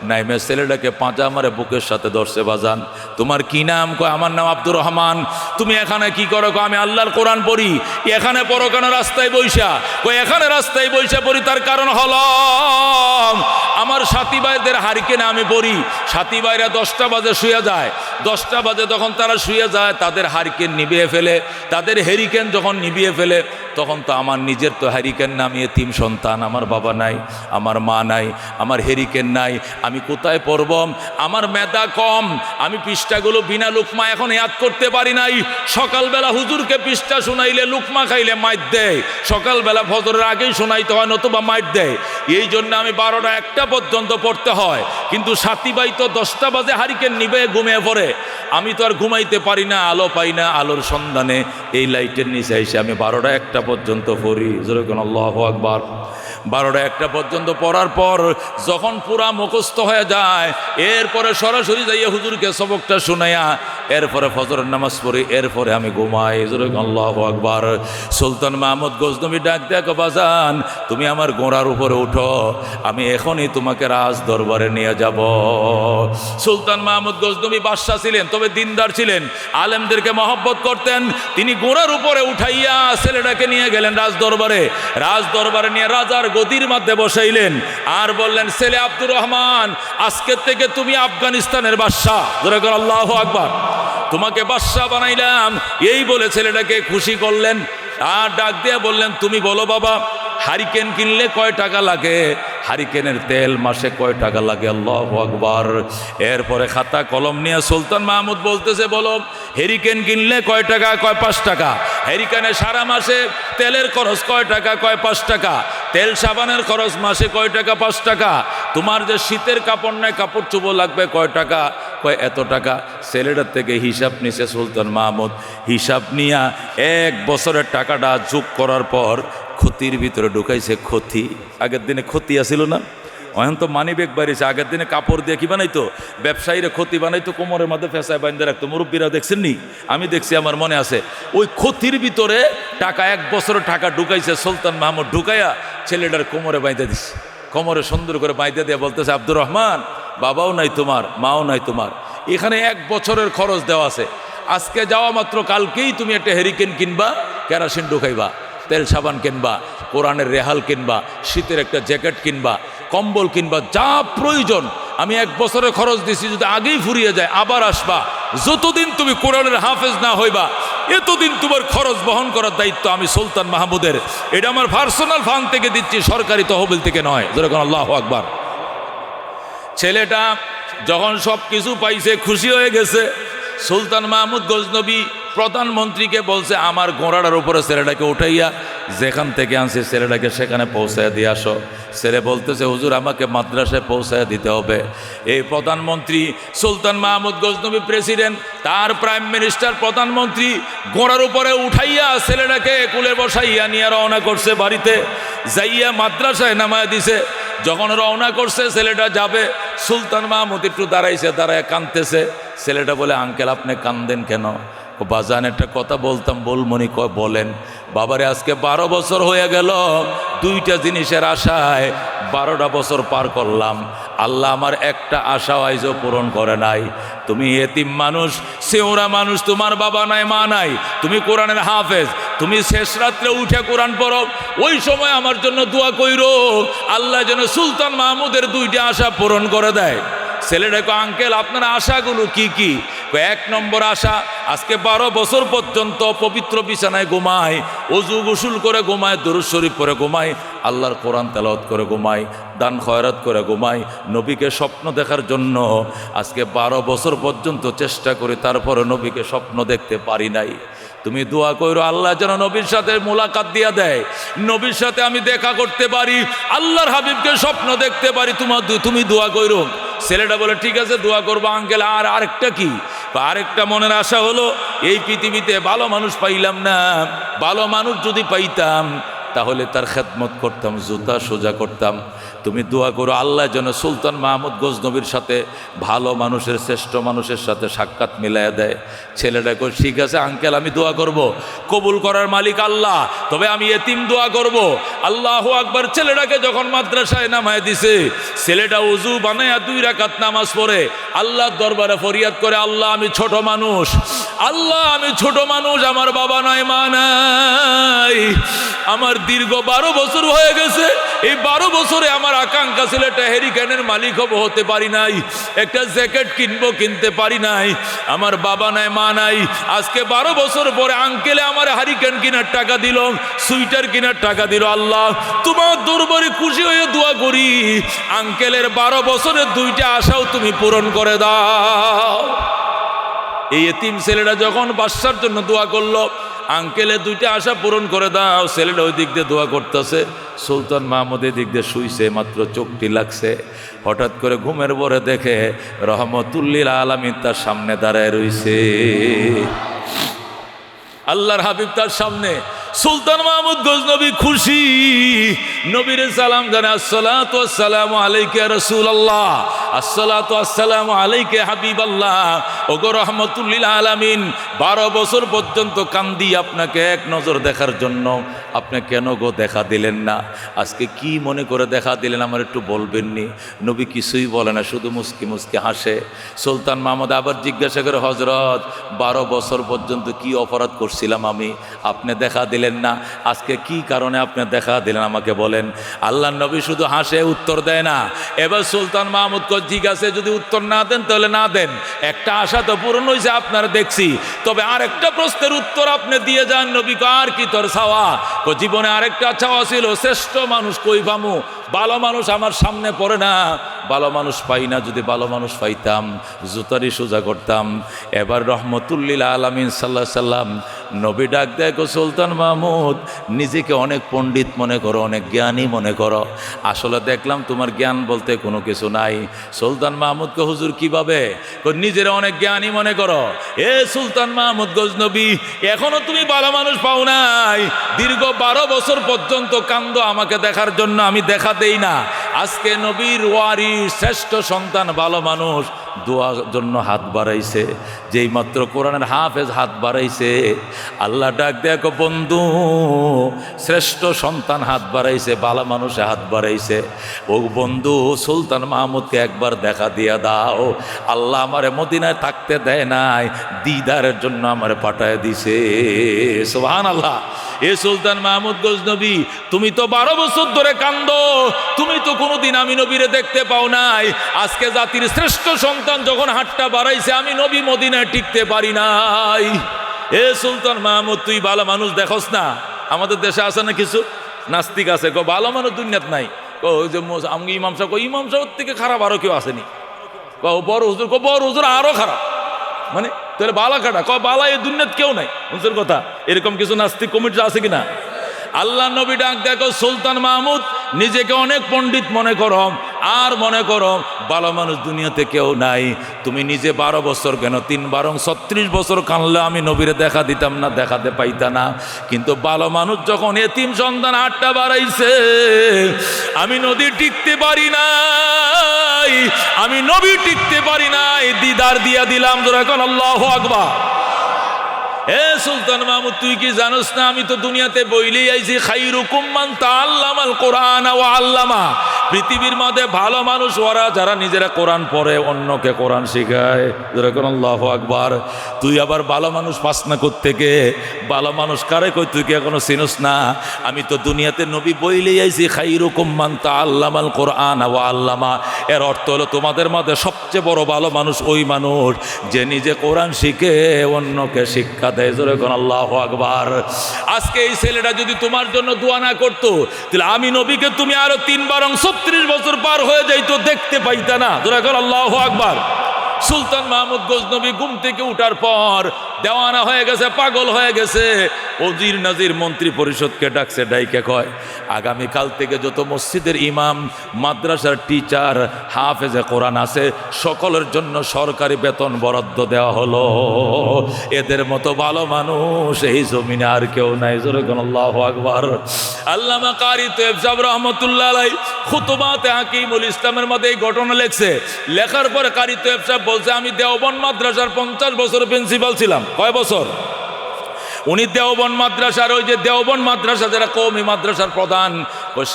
নাইমে ছেলেটাকে পাঁচা মারে বুকের সাথে ধরছে। বাজান, তোমার কি নাম? কয় আমার নাম আব্দুর রহমান। তুমি এখানে কি করো? কয় আমি আল্লাহর কোরআন পড়ি। এখানে পড়ো কেন রাস্তায় বইসা? কয় এখানে রাস্তায় বইসা পড়ি তার কারণ হলো আমার সাথী ভাইদের হারিকেনে আমি পড়ি। সাথী ভাইরা 10টা বাজে শুয়ে যায়। 10টা বাজে তখন তারা শুয়ে যায়, তাদের হারিকেন নিভিয়ে ফেলে। তাদের হেরিকেন যখন নিভিয়ে ফেলে, তখন তো আমার নিজের তো হ্যারিকেন নামিয়ে 3 সন্তান, আমার বাবা নাই, আমার মা নাই, আমার হেরিকেন নাই, আমি কোথায় পড়ব? আমার মেধা কম, আমি পৃষ্ঠাগুলো বিনা লুকমা এখন ইয়াদ করতে পারি নাই। সকালবেলা হুজুরকে পৃষ্ঠা শোনাইলে লুকমা খাইলে মাইট দেয়, সকালবেলা ফজরের আগেই শোনাইতে হয়, নতুবা মাইট দেয়। এই জন্য আমি 12টা 1টা পর্যন্ত পড়তে হয়। কিন্তু সাথী ভাই তো 10টা বাজে হারিকেন নিবে ঘুমিয়ে পড়ে। আমি তো আর ঘুমাইতে পারি না, আলো পাই না। আলোর সন্ধানে এই লাইটের নিচে এসে আমি 12টা 1টা পর্যন্ত পড়ি। যেরকম আল্লাহু আকবার। 12টা 1টা পর্যন্ত পড়ার পর যখন পুরা মুখস্থ হয়ে যায়, এরপরে সরাসরি যাইয়া হুজুরকে সবকটা শুনাইয়া এরপরে ফজরের নামাজ পড়ি, এরপরে আমি ঘুমাই। যেরকম আল্লাহু আকবার। সুলতান মাহমুদ গজনবী ডাক দেখো, বাজান তুমি আমার ঘোড়ার উপরে উঠো, আমি এখনই তোমাকে রাজ দরবারে নিয়ে যাব। সুলতান মাহমুদ গজনবী বাদশা ছিলেন, তবে দিনদার ছিলেন, আলেমদেরকে মহব্বত করতেন। তিনি ঘোড়ার উপরে উঠাইয়া ছেলেটাকে নিয়ে গেলেন রাজ দরবারে। রাজ দরবারে নিয়ে রাজার গদির মধ্যে বসাইলেন আর বললেন, ছেলে আব্দুর রহমান, আজকের থেকে তুমি আফগানিস্তানের বাদশা। যেরকম আল্লাহু আকবার। তোমাকে বাদশা বানাইলাম। এই বলে ছেলেটাকে খুশি করলেন আর ডাক দিয়ে বললেন, তুমি বলো বাবা, হারিকেন কিনলে কয় টাকা লাগে? হারিকেনের তেল মাসে কয় টাকা লাগে? আল্লাহু আকবার। এরপরে খাতা কলম নিয়ে সুলতান মাহমুদ বলতেছে, বলো হেরিকেন কিনলে কয় টাকা? কয় 5 টাকা। হেরিকেনে সারা মাসে তেলের খরচ কয় টাকা? কয় 5 টাকা। তেল সাবানের খরচ মাসে কয় টাকা? 5 টাকা। তোমার যে শীতের কাপড় নাই, কাপড় চুবো লাগবে কয় টাকা? কয় এত টাকা। ছেলেটার থেকে হিসাব নিছে সুলতান মাহমুদ। হিসাব নিয়া 1 বছরের টাকাটা যোগ করার পর ক্ষতির ভিতরে ঢুকাইছে ক্ষতি। আগের দিনে ক্ষতি আসিল না, এখন তো মানি ব্যাগ বাড়িয়েছে। আগের দিনে কাপড় দিয়ে কি বানাইতো? ব্যবসায়ীরা ক্ষতি বানাইতো, কোমরের মধ্যে ফেসায় বাঁধে রাখতো। মুরব্বীরা দেখছেন নি? আমি দেখছি, আমার মনে আছে। ওই ক্ষতির ভিতরে টাকা 1 বছরের টাকা ঢুকাইছে সুলতান মাহমুদ। ঢুকাইয়া ছেলেটার কোমরে বাঁধে দিছে। কোমরে সুন্দর করে বাঁধে দিয়ে বলতেছে, আব্দুর রহমান, বাবাও নাই তোমার, মাও নাই তোমার, এখানে 1 বছরের খরচ দেওয়া আছে। আজকে যাওয়া মাত্র কালকেই তুমি একটা হেরিকেন কিনবা, কেরাসিন ঢুকাইবা, তেল সাবান কিনবা, কোরআনের রেহাল কিনবা, শীতের একটা জ্যাকেট কিনবা, কম্বল কিনবা, যা প্রয়োজন। আমি 1 বছরের খরচ দিছি, যদি আগেই ফুরিয়ে যায় আবার আসবা। যতদিন তুমি কোরআনের হাফেজ না হইবা, এতদিন তোমার খরচ বহন করার দায়িত্ব আমি সুলতান মাহমুদের। এটা আমার পার্সোনাল ফান্ড থেকে দিচ্ছি, সরকারি তহবিল থেকে নয়। যেরকম আল্লাহু আকবার। ছেলেটা যখন সব কিছু পাইছে, খুশি হয়ে গেছে। সুলতান মাহমুদ গজনবী প্রধানমন্ত্রীকে বলছে আমার ঘোড়াটার উপরে ছেলেটাকে উঠাইয়া যেখান থেকে আনছে ছেলেটাকে সেখানে পৌঁছায় দিয়ে আসো। ছেলে বলতেছে হুজুর আমাকে মাদ্রাসায় পৌঁছায় দিতে হবে। এই প্রধানমন্ত্রী সুলতান মাহমুদ গজনবী প্রেসিডেন্ট, তার প্রাইম মিনিস্টার প্রধানমন্ত্রী ঘোড়ার উপরে উঠাইয়া ছেলেটাকে কুলে বসাইয়া নিয়ে রওনা করছে বাড়িতে, যাইয়া মাদ্রাসায় নামায় দিছে। যখন রওনা করছে ছেলেটা যাবে, সুলতান মাহমুদ একটু দাঁড়াইছে, দাঁড়ায় কাঁদতেছে। ছেলেটা বলে আঙ্কেল আপনি কান্দেন কেন? বাজান একটা কথা বলতাম বলমনি, কয় বলেন। বাবারে আজকে 12 বছর হয়ে গেল, দুইটা জিনিসের আশায় 12টা বছর পার করলাম, আল্লাহ আমার একটা আশা আইজও পূরণ করে নাই। তুমি এতিম মানুষ, সেওরা মানুষ, তোমার বাবা নাই মা নাই, তুমি কোরআনের হাফেজ, তুমি শেষ রাত্রে উঠে কোরআন পড়ো, ওই সময় আমার জন্য দোয়া কইরো আল্লাহ যেন সুলতান মাহমুদের দুইটা আশা পূরণ করে দেয়। ছেলেটাকে আঙ্কেল আপনার আশাগুলো কি কি? 1 নম্বর আশা, আজকে 12 বছর পর্যন্ত পবিত্র বিছানায় ঘুমায়, অজু গোসল করে ঘুমায়, দরুদ শরীফ পড়ে ঘুমায়, আল্লাহর কোরআন তেলাওয়াত করে ঘুমায়, দান খয়রাত করে ঘুমায়, নবীকে স্বপ্ন দেখার জন্য আজকে 12 বছর পর্যন্ত চেষ্টা করি, তারপরে নবীকে স্বপ্ন দেখতে পারি নাই। তুমি দোয়া করো আল্লাহ যেন নবীর সাথে মোলাকাত দিয়া দেয়, নবীর সাথে আমি দেখা করতে পারি, আল্লাহর হাবিবকে স্বপ্ন দেখতে পারি, তুমি দোয়া করো। ছেলেটা বলে ঠিক আছে দোয়া করবো আঙ্কেল। আর আরেকটা কি? আরেকটা মনের আশা হলো এই পৃথিবীতে ভালো মানুষ পাইলাম না, ভালো মানুষ যদি পাইতাম তাহলে তার খেদমত করতাম, জুতা সোজা করতাম। তুমি দোয়া করো আল্লাহ যেন সুলতান মাহমুদ গজনবীর সাথে ভালো মানুষের, শ্রেষ্ঠ মানুষের সাথে সাক্ষাৎ মিলাইয়া দেয়। ছেলেটা কই ঠিক আছে আঙ্কেল আমি দোয়া করব, কবুল করার মালিক আল্লাহ, তবে আমি এতিম দোয়া করব। আল্লাহু আকবার। ছেলেটাকে যখন মাদ্রাসায় নামায় দিছে, ছেলেটা উজু বানায়া 2 রাকাত নামাজ পড়ে আল্লাহর দরবারে ফরিয়াদ করে, আল্লাহ আমি ছোট মানুষ, আল্লাহ আমি ছোট মানুষ, আমার বাবা নাই মা নাই, আমার দীর্ঘ 12 বছর হয়ে গেছে, এই 12 বছরে আমার আকাঙ্ক্ষা ছিল একটা হেরিকেনের মালিক হতে পারি নাই, একটা জ্যাকেট কিনবো কিনতে পারি নাই, আমার বাবা নাই মা নাই। আজকে 12 বছর পরে আঙ্কেলে আমার হারিকেন কেনার টাকা দিল, সুইটার কেনার টাকা দিল। আল্লাহ তোমার দরবারে খুশি হয়ে দোয়া করি আঙ্কেলের 12 বছরের 2টা আশাও তুমি পূরণ করে দাও। এই এতিম ছেলেটা যখন বাদশার জন্য দোয়া করলো, আঙ্কেলের 2টা আশা পূরণ করে দাও, ছেলেটা ওই দিক দিয়ে দোয়া করতেছে, সুলতান মাহমুদের দিক দিয়ে শুইছে, মাত্র চোখটি লাগছে, হঠাৎ করে ঘুমের পরে দেখে রহমতুল্লিল আলামিন তার সামনে দাঁড়ায় রইছে। আল্লাহর হাবিব তার সামনে। সুলতান মাহমুদ গজনবী খুশি, নবীর সালাম জানে, আসসালাতু আসসালামু আলাইকা ইয়া রাসূলুল্লাহ, আসসালাতু আসসালামু আলাইকা হাবিবাল্লাহ। ওগো রহমতুল্লিল আলামিন, 12 বছর পর্যন্ত কান্দি আপনাকে এক নজর দেখার জন্য, আপনি কেন গো দেখা দিলেন না? আজকে কি মনে করে দেখা দিলেন আমার একটু বলবেননি? নবী কিছুই বলে না, শুধু মুস্কি মুস্কি হাসে। সুলতান মাহমুদ আবার জিজ্ঞাসা করে, হজরত 12 বছর পর্যন্ত কি অপরাধ করছিলাম আমি, আপনি দেখা দিলেন না, আজকে কি কারণে আপনি দেখা দিলেন আমাকে বলেন? আল্লাহ নবী শুধু হাসে, উত্তর দেয় না। এবার সুলতান মাহমুদ কয় ঠিক আছে যদি উত্তর না দেন তাহলে না দেন, একটা আশা তো পূরণ হয়েছে আপনার দেখছি, তবে আরেকটা প্রশ্নের উত্তর আপনি দিয়ে যান। নবী কয় আর কি তোর চাওয়া? জীবনে আরেকটা চাওয়া ছিল, শ্রেষ্ঠ মানুষ কই পামু, ভালো মানুষ আমার সামনে পড়ে না, ভালো মানুষ পাই না, যদি ভালো মানুষ পাইতাম জুতারি সোজা করতাম। এবার রহমতুল্লিল আলামিন সাল্লাল্লাহু আলাইহি সাল্লাম নবী ডাক দেয়, সুলতান মাহমুদ নিজেকে অনেক পণ্ডিত মনে করো, অনেক জ্ঞানী মনে করো, আসলে দেখলাম তোমার জ্ঞান বলতে কোনো কিছু নাই। সুলতান মাহমুদকে হুজুর কিভাবে? নিজের অনেক জ্ঞানী মনে করো। এ সুলতান মাহমুদ গজনবী, এখনো তুমি ভালো মানুষ পাও নাই, দীর্ঘ 12 বছর পর্যন্ত কান্দো আমাকে দেখার জন্য, আমি দেখা দেই না। আজকে নবীর ওয়ারিস শ্রেষ্ঠ সন্তান ভালো মানুষ দোয়ার জন্য হাত বাড়াইছে, যেই মাত্র কোরআনের হাফেজ হাত বাড়াইছে, আল্লাহ ডাক দেখো বন্ধু, শ্রেষ্ঠ সন্তান হাত বাড়াইছে, ভালো মানুষে হাত বাড়াইছে, ও বন্ধু সুলতান মাহমুদকে একবার দেখা দিয়া দাও। আল্লাহ আমারে মদিনায় থাকতে দেয় নাই, দিদারের জন্য আমারে পাঠায় দিছে। সুবহানাল্লাহ। এ সুলতান মাহমুদ গজনবী, তুমি তো 12 বছর ধরে কান্দো, তুমি তো কোনোদিন আমি নবীরে দেখতে পাও নাই, আজকে জাতির শ্রেষ্ঠ সন্তান যখন হাতটা বাড়াইছে, আমি নবী মদিনায় টিকতে পারি নাই। এ সুলতান মাহমুদ, তুই ভালো মানুষ দেখোস না? আমাদের দেশে আছে না কিছু নাস্তিক আছে, ভালো মানুষ দুনিয়াত নাই। ওই যে আমি ইমাম সাহেব, ইমাম সাহেব থেকে খারাপ আরো কেউ আসেনি। বড় হুজুর, বড় হুজুর আরো খারাপ, মানে তাহলে বালা কাটা কয় বালা এই দুনিয়াত কেউ নাই, বুঝছেন কথা? এরকম কিছু নাস্তিক কমিটি আছে কিনা? আল্লাহ নবী ডাক দেখো, সুলতান মাহমুদ নিজেকে অনেক পণ্ডিত মনে করো আর মনে করো ভালো মানুষ দুনিয়াতে কেউ নাই। তুমি নিজে 12 বছর কেন 3 বারং 36 বছর কানলে আমি নবীরে দেখা দিতাম না, দেখাতে পাইতা না। কিন্তু ভালো মানুষ যখন এতিম সন্তান 8টা বাড়াইছে, আমি নদী টিকতে পারি নাই, আমি নবী টিকতে পারি নাই, দিদার দিয়া দিলাম। যখন আল্লাহু আকবার। এ সুলতান মাহমুদ, তুই কি জানোস না আমি তো দুনিয়াতে বইলেই আইছি খাইরুকুম মান তাআল্লামাল কোরআন ওয়া আল্লামা। পৃথিবীর মধ্যে ভালো মানুষ ওরা যারা নিজেরা কোরআন পড়ে অন্যকে কোরআন শেখায়। যেরকম আল্লাহু আকবার। তুই আবার ভালো মানুষ পাস না কোত্থেকে? ভালো মানুষ কারে কই তুই কি এখনো চিনোস না? আমি তো দুনিয়াতে নবী বইলেই আইছি খাইরুকুম মান তাআল্লামাল কোরআন ওয়া আল্লামা। এর অর্থ হলো তোমাদের মধ্যে সবচেয়ে বড় ভালো মানুষ ওই মানুষ যে নিজে কোরআন শিখে অন্যকে শিক্ষা দেয়। যেরকম আল্লাহু আকবার। আজকে এই ছেলেটা যদি তোমার জন্য দোয়া না করতো, তাহলে আমি নবীকে তুমি আরো 3 বারং 36 বছর পার হয়ে যাইতো, দেখতে পাইতা না। যেরকম আল্লাহু আকবার। সুলতান মাহমুদ গজনবী ঘুম থেকে উঠার পর দেওয়ানা হয়ে গেছে, পাগল হয়ে গেছে। ওজির নাজির মন্ত্রী পরিষদকে ডাকছে, ডাইকে কয় আগামীকাল থেকে যত মসজিদের ইমাম, মাদ্রাসার টিচার, হাফেজে কোরআন আছে সকলের জন্য সরকারি বেতন বরাদ্দ দেওয়া হলো। এদের মতো ভালো মানুষ এই জমিনে আর কেউ নাই। যেরকম আল্লাহু আকবার। আল্লামা কারি তৈয়ব সাহেব রহমতুল্লাহ আলাইহি খুতবাতে হাকিমুল ইসলামের মধ্যে এই ঘটনা লেখছে। লেখার পরে কারি তৈয়ব সাহেব বলছে, আমি দেওবন্দ মাদ্রাসার 50 বছর প্রিন্সিপাল ছিলাম। কয় বছর? উনি দেওবন্দ মাদ্রাসার, ওই যে দেওবন্দ মাদ্রাসা যারা কওমি মাদ্রাসার প্রধান,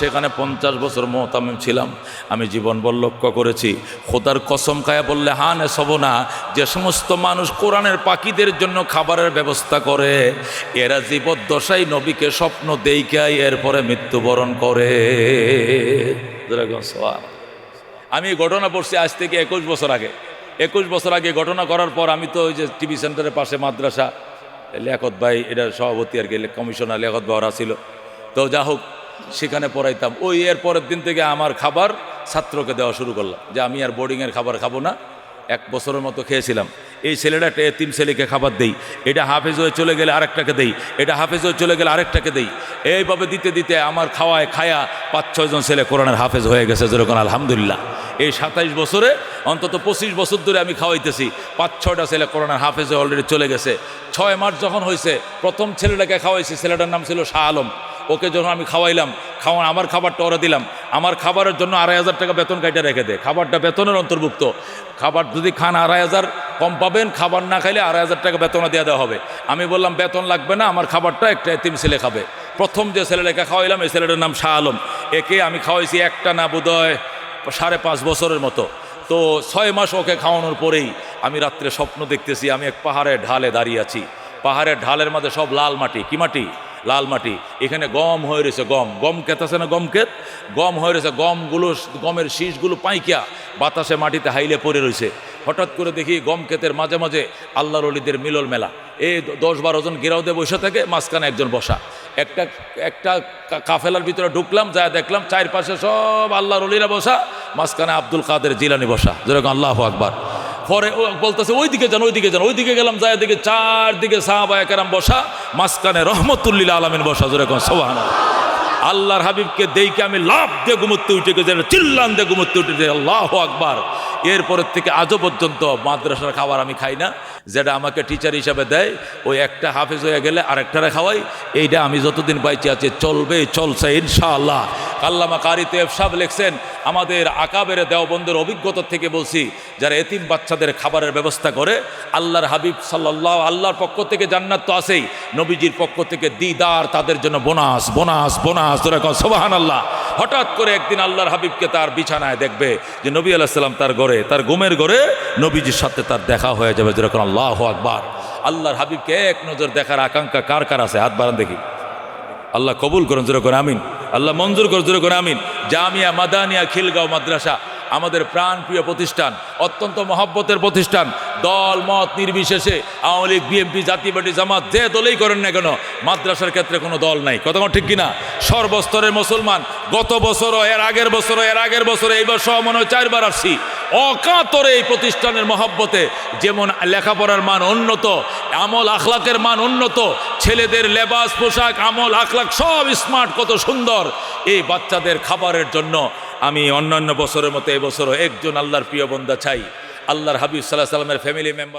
সেখানে 50 বছর মোহতামিম ছিলাম। আমি জীবনভর লক্ষ্য করেছি, খোদার কসম খায়া বললে হানে সব না, যে সমস্ত মানুষ কোরআনের পাখিদের জন্য খাবারের ব্যবস্থা করে, এরা জীবদ্দশায় নবীকে স্বপ্ন দেইখায় এরপরে মৃত্যুবরণ করে। আমি এই ঘটনা পড়ছি আজ থেকে 21 বছর আগে। 21 বছর আগে ঘটনা করার পর আমি তো ওই যে টিভি সেন্টারের পাশে মাদ্রাসা, লিয়াকত ভাই এটা সভাপতি আর কি, কমিশনার লিয়াকত ভাইরা ছিল। তো যা হোক সেখানে পড়াইতাম। ওই এর পরের দিন থেকে আমার খাবার ছাত্রকে দেওয়া শুরু করলাম, যে আমি আর বোর্ডিংয়ের খাবার খাবো না। 1 বছরের মতো খেয়েছিলাম। এই ছেলেটা একটা এতিম ছেলেকে খাবার দেই, এটা হাফেজ হয়ে চলে গেলে আরেকটাকে দেই, এটা হাফেজ হয়ে চলে গেলে আরেকটাকে দেই। এইভাবে দিতে দিতে আমার খায়া 5-6 জন ছেলে কোরআনের হাফেজ হয়ে গেছে। যেরকম আলহামদুলিল্লাহ। এই 27 বছরে অন্তত 25 বছর ধরে আমি খাওয়াইতেছি। 5-6টা ছেলে কোরআনের হাফেজে অলরেডি চলে গেছে। 6 মাস যখন হয়েছে, প্রথম ছেলেটাকে খাওয়াইছি, ছেলেটার নাম ছিল শাহ আলম। ওকে যখন আমি খাওয়াইলাম, আমার খাবারটা ওরা দিলাম, আমার খাবারের জন্য 2,500 টাকা বেতন কাইটা রেখে দে। খাবারটা বেতনের অন্তর্ভুক্ত। খাবার যদি খান 2,500 কম পাবেন, খাবার না খাইলে 2,500 টাকা বেতনও দেওয়া হবে। আমি বললাম বেতন লাগবে না, আমার খাবারটা একটা এতিম ছেলে খাবে। প্রথম যে ছেলেটাকে খাওয়াইলাম এই ছেলেটার নাম শাহ আলম। একে আমি খাওয়াইছি একটা না বোধহয় 5.5 বছরের মতো। তো 6 মাস ওকে খাওয়ানোর পরেই আমি রাত্রে স্বপ্ন দেখতেছি, আমি এক পাহাড়ের ঢালে দাঁড়িয়ে আছি। পাহাড়ের ঢালের মধ্যে সব লাল মাটি। কি মাটি? লাল মাটি। এখানে গম হয়ে রয়েছে, গম ক্ষেত আছে না, গম হয়ে রয়েছে। গমের শীষগুলো পাইকিয়া বাতাসে মাটিতে হাইলে পড়ে রয়েছে। হঠাৎ করে দেখি গম ক্ষেতের মাঝে মাঝে আল্লাহর ওলিদের মিলল মেলা। এই 10-12 জন গেরাউদে বসে থাকে, মাঝখানে একজন বসা। একটা কাফেলার ভিতরে ঢুকলাম, যা দেখলাম চারপাশে সব আল্লাহর ওলিরা বসা, মাঝখানে আব্দুল কাদের জিলানি বসা। যেরকম আল্লাহু আকবার। পরে ও বলতেছে ওইদিকে যান, ওইদিকে গেলাম, যায় দেখে চারদিকে সাহাবায়ে কেরাম বসা, মাঝখানে রহমতুল্লিল আলামিন বসা। যেরকম সুবহানাল্লাহ। আল্লাহর হাবিবকে দেখে আমি লাফ দিয়ে ঘুমোতে উঠে গেছে, চিল্লান দিয়ে ঘুমোতে উঠেছে। আল্লাহু আকবার। এরপরের থেকে আজও পর্যন্ত মাদ্রাসার খাবার আমি খাই না। যেটা আমাকে টিচার হিসাবে দেয়, ওই একটা হাফেজ হয়ে গেলে আরেকটারে খাওয়াই। এইটা আমি যতদিন বাইচে আছি চলছে ইনশাআল্লাহ। আল্লামা কারি তৈয়ব সাহেব লিখছেন, আমাদের আকাবের দেওবন্দের অভিজ্ঞতা থেকে বলছি, যারা এতিম বাচ্চাদের খাবারের ব্যবস্থা করে, আল্লাহর হাবিব সাল্লাল্লাহু, আল্লাহর পক্ষ থেকে জান্নাত তো আছেই, নবীজির পক্ষ থেকে দিদার, তাদের জন্য বোনাস। সুবহানাল্লাহ। হঠাৎ করে একদিন আল্লাহর হাবিবকে তার বিছানায় দেখবে যে নবী আলাইহিস সালাম তার ঘরে, তার ঘুমের ঘরে নবীজির সাথে তার দেখা হয়ে যাবে। যেরকম আল্লাহু আকবার। আল্লাহর হাবিবকে এক নজর দেখার আকাঙ্ক্ষা কার কার আছে? হাত বাড়ান দেখি। আল্লাহ কবুল করুন। যেরকম আমিন। আল্লাহ মঞ্জুর করুন। যেরকম আমিন। জামিয়া মাদানিয়া খিলগাঁও মাদ্রাসা আমাদের প্রাণপ্রিয় প্রতিষ্ঠান, অত্যন্ত মহব্বতের প্রতিষ্ঠান। দল মত নির্বিশেষে আওয়ামী লীগ, বিএনপি, জাতীয় পার্টি, জামাত, যে দলেই করেন না কেন, মাদ্রাসার ক্ষেত্রে কোনো দল নাই। কথা ঠিক কিনা? সর্বস্তরের মুসলমান। গত বছরও, এর আগের বছরও, এইবার সহ মনে হয় 4 বার আসছি। অকাতরে এই প্রতিষ্ঠানের মহব্বতে, যেমন লেখাপড়ার মান উন্নত, আমল আখলাকের মান উন্নত, ছেলেদের লেবাস পোশাক আমল আখলাক সব স্মার্ট, কত সুন্দর। এই বাচ্চাদের খাবারের জন্য আমি অন্যান্য বছরের মতো এবছরও একজন আল্লাহর প্রিয় বান্দা চাই, আল্লাহর হাবিব সাল্লাল্লাহু আলাইহি ওয়াসাল্লামের ফ্যামিলি মেম্বার।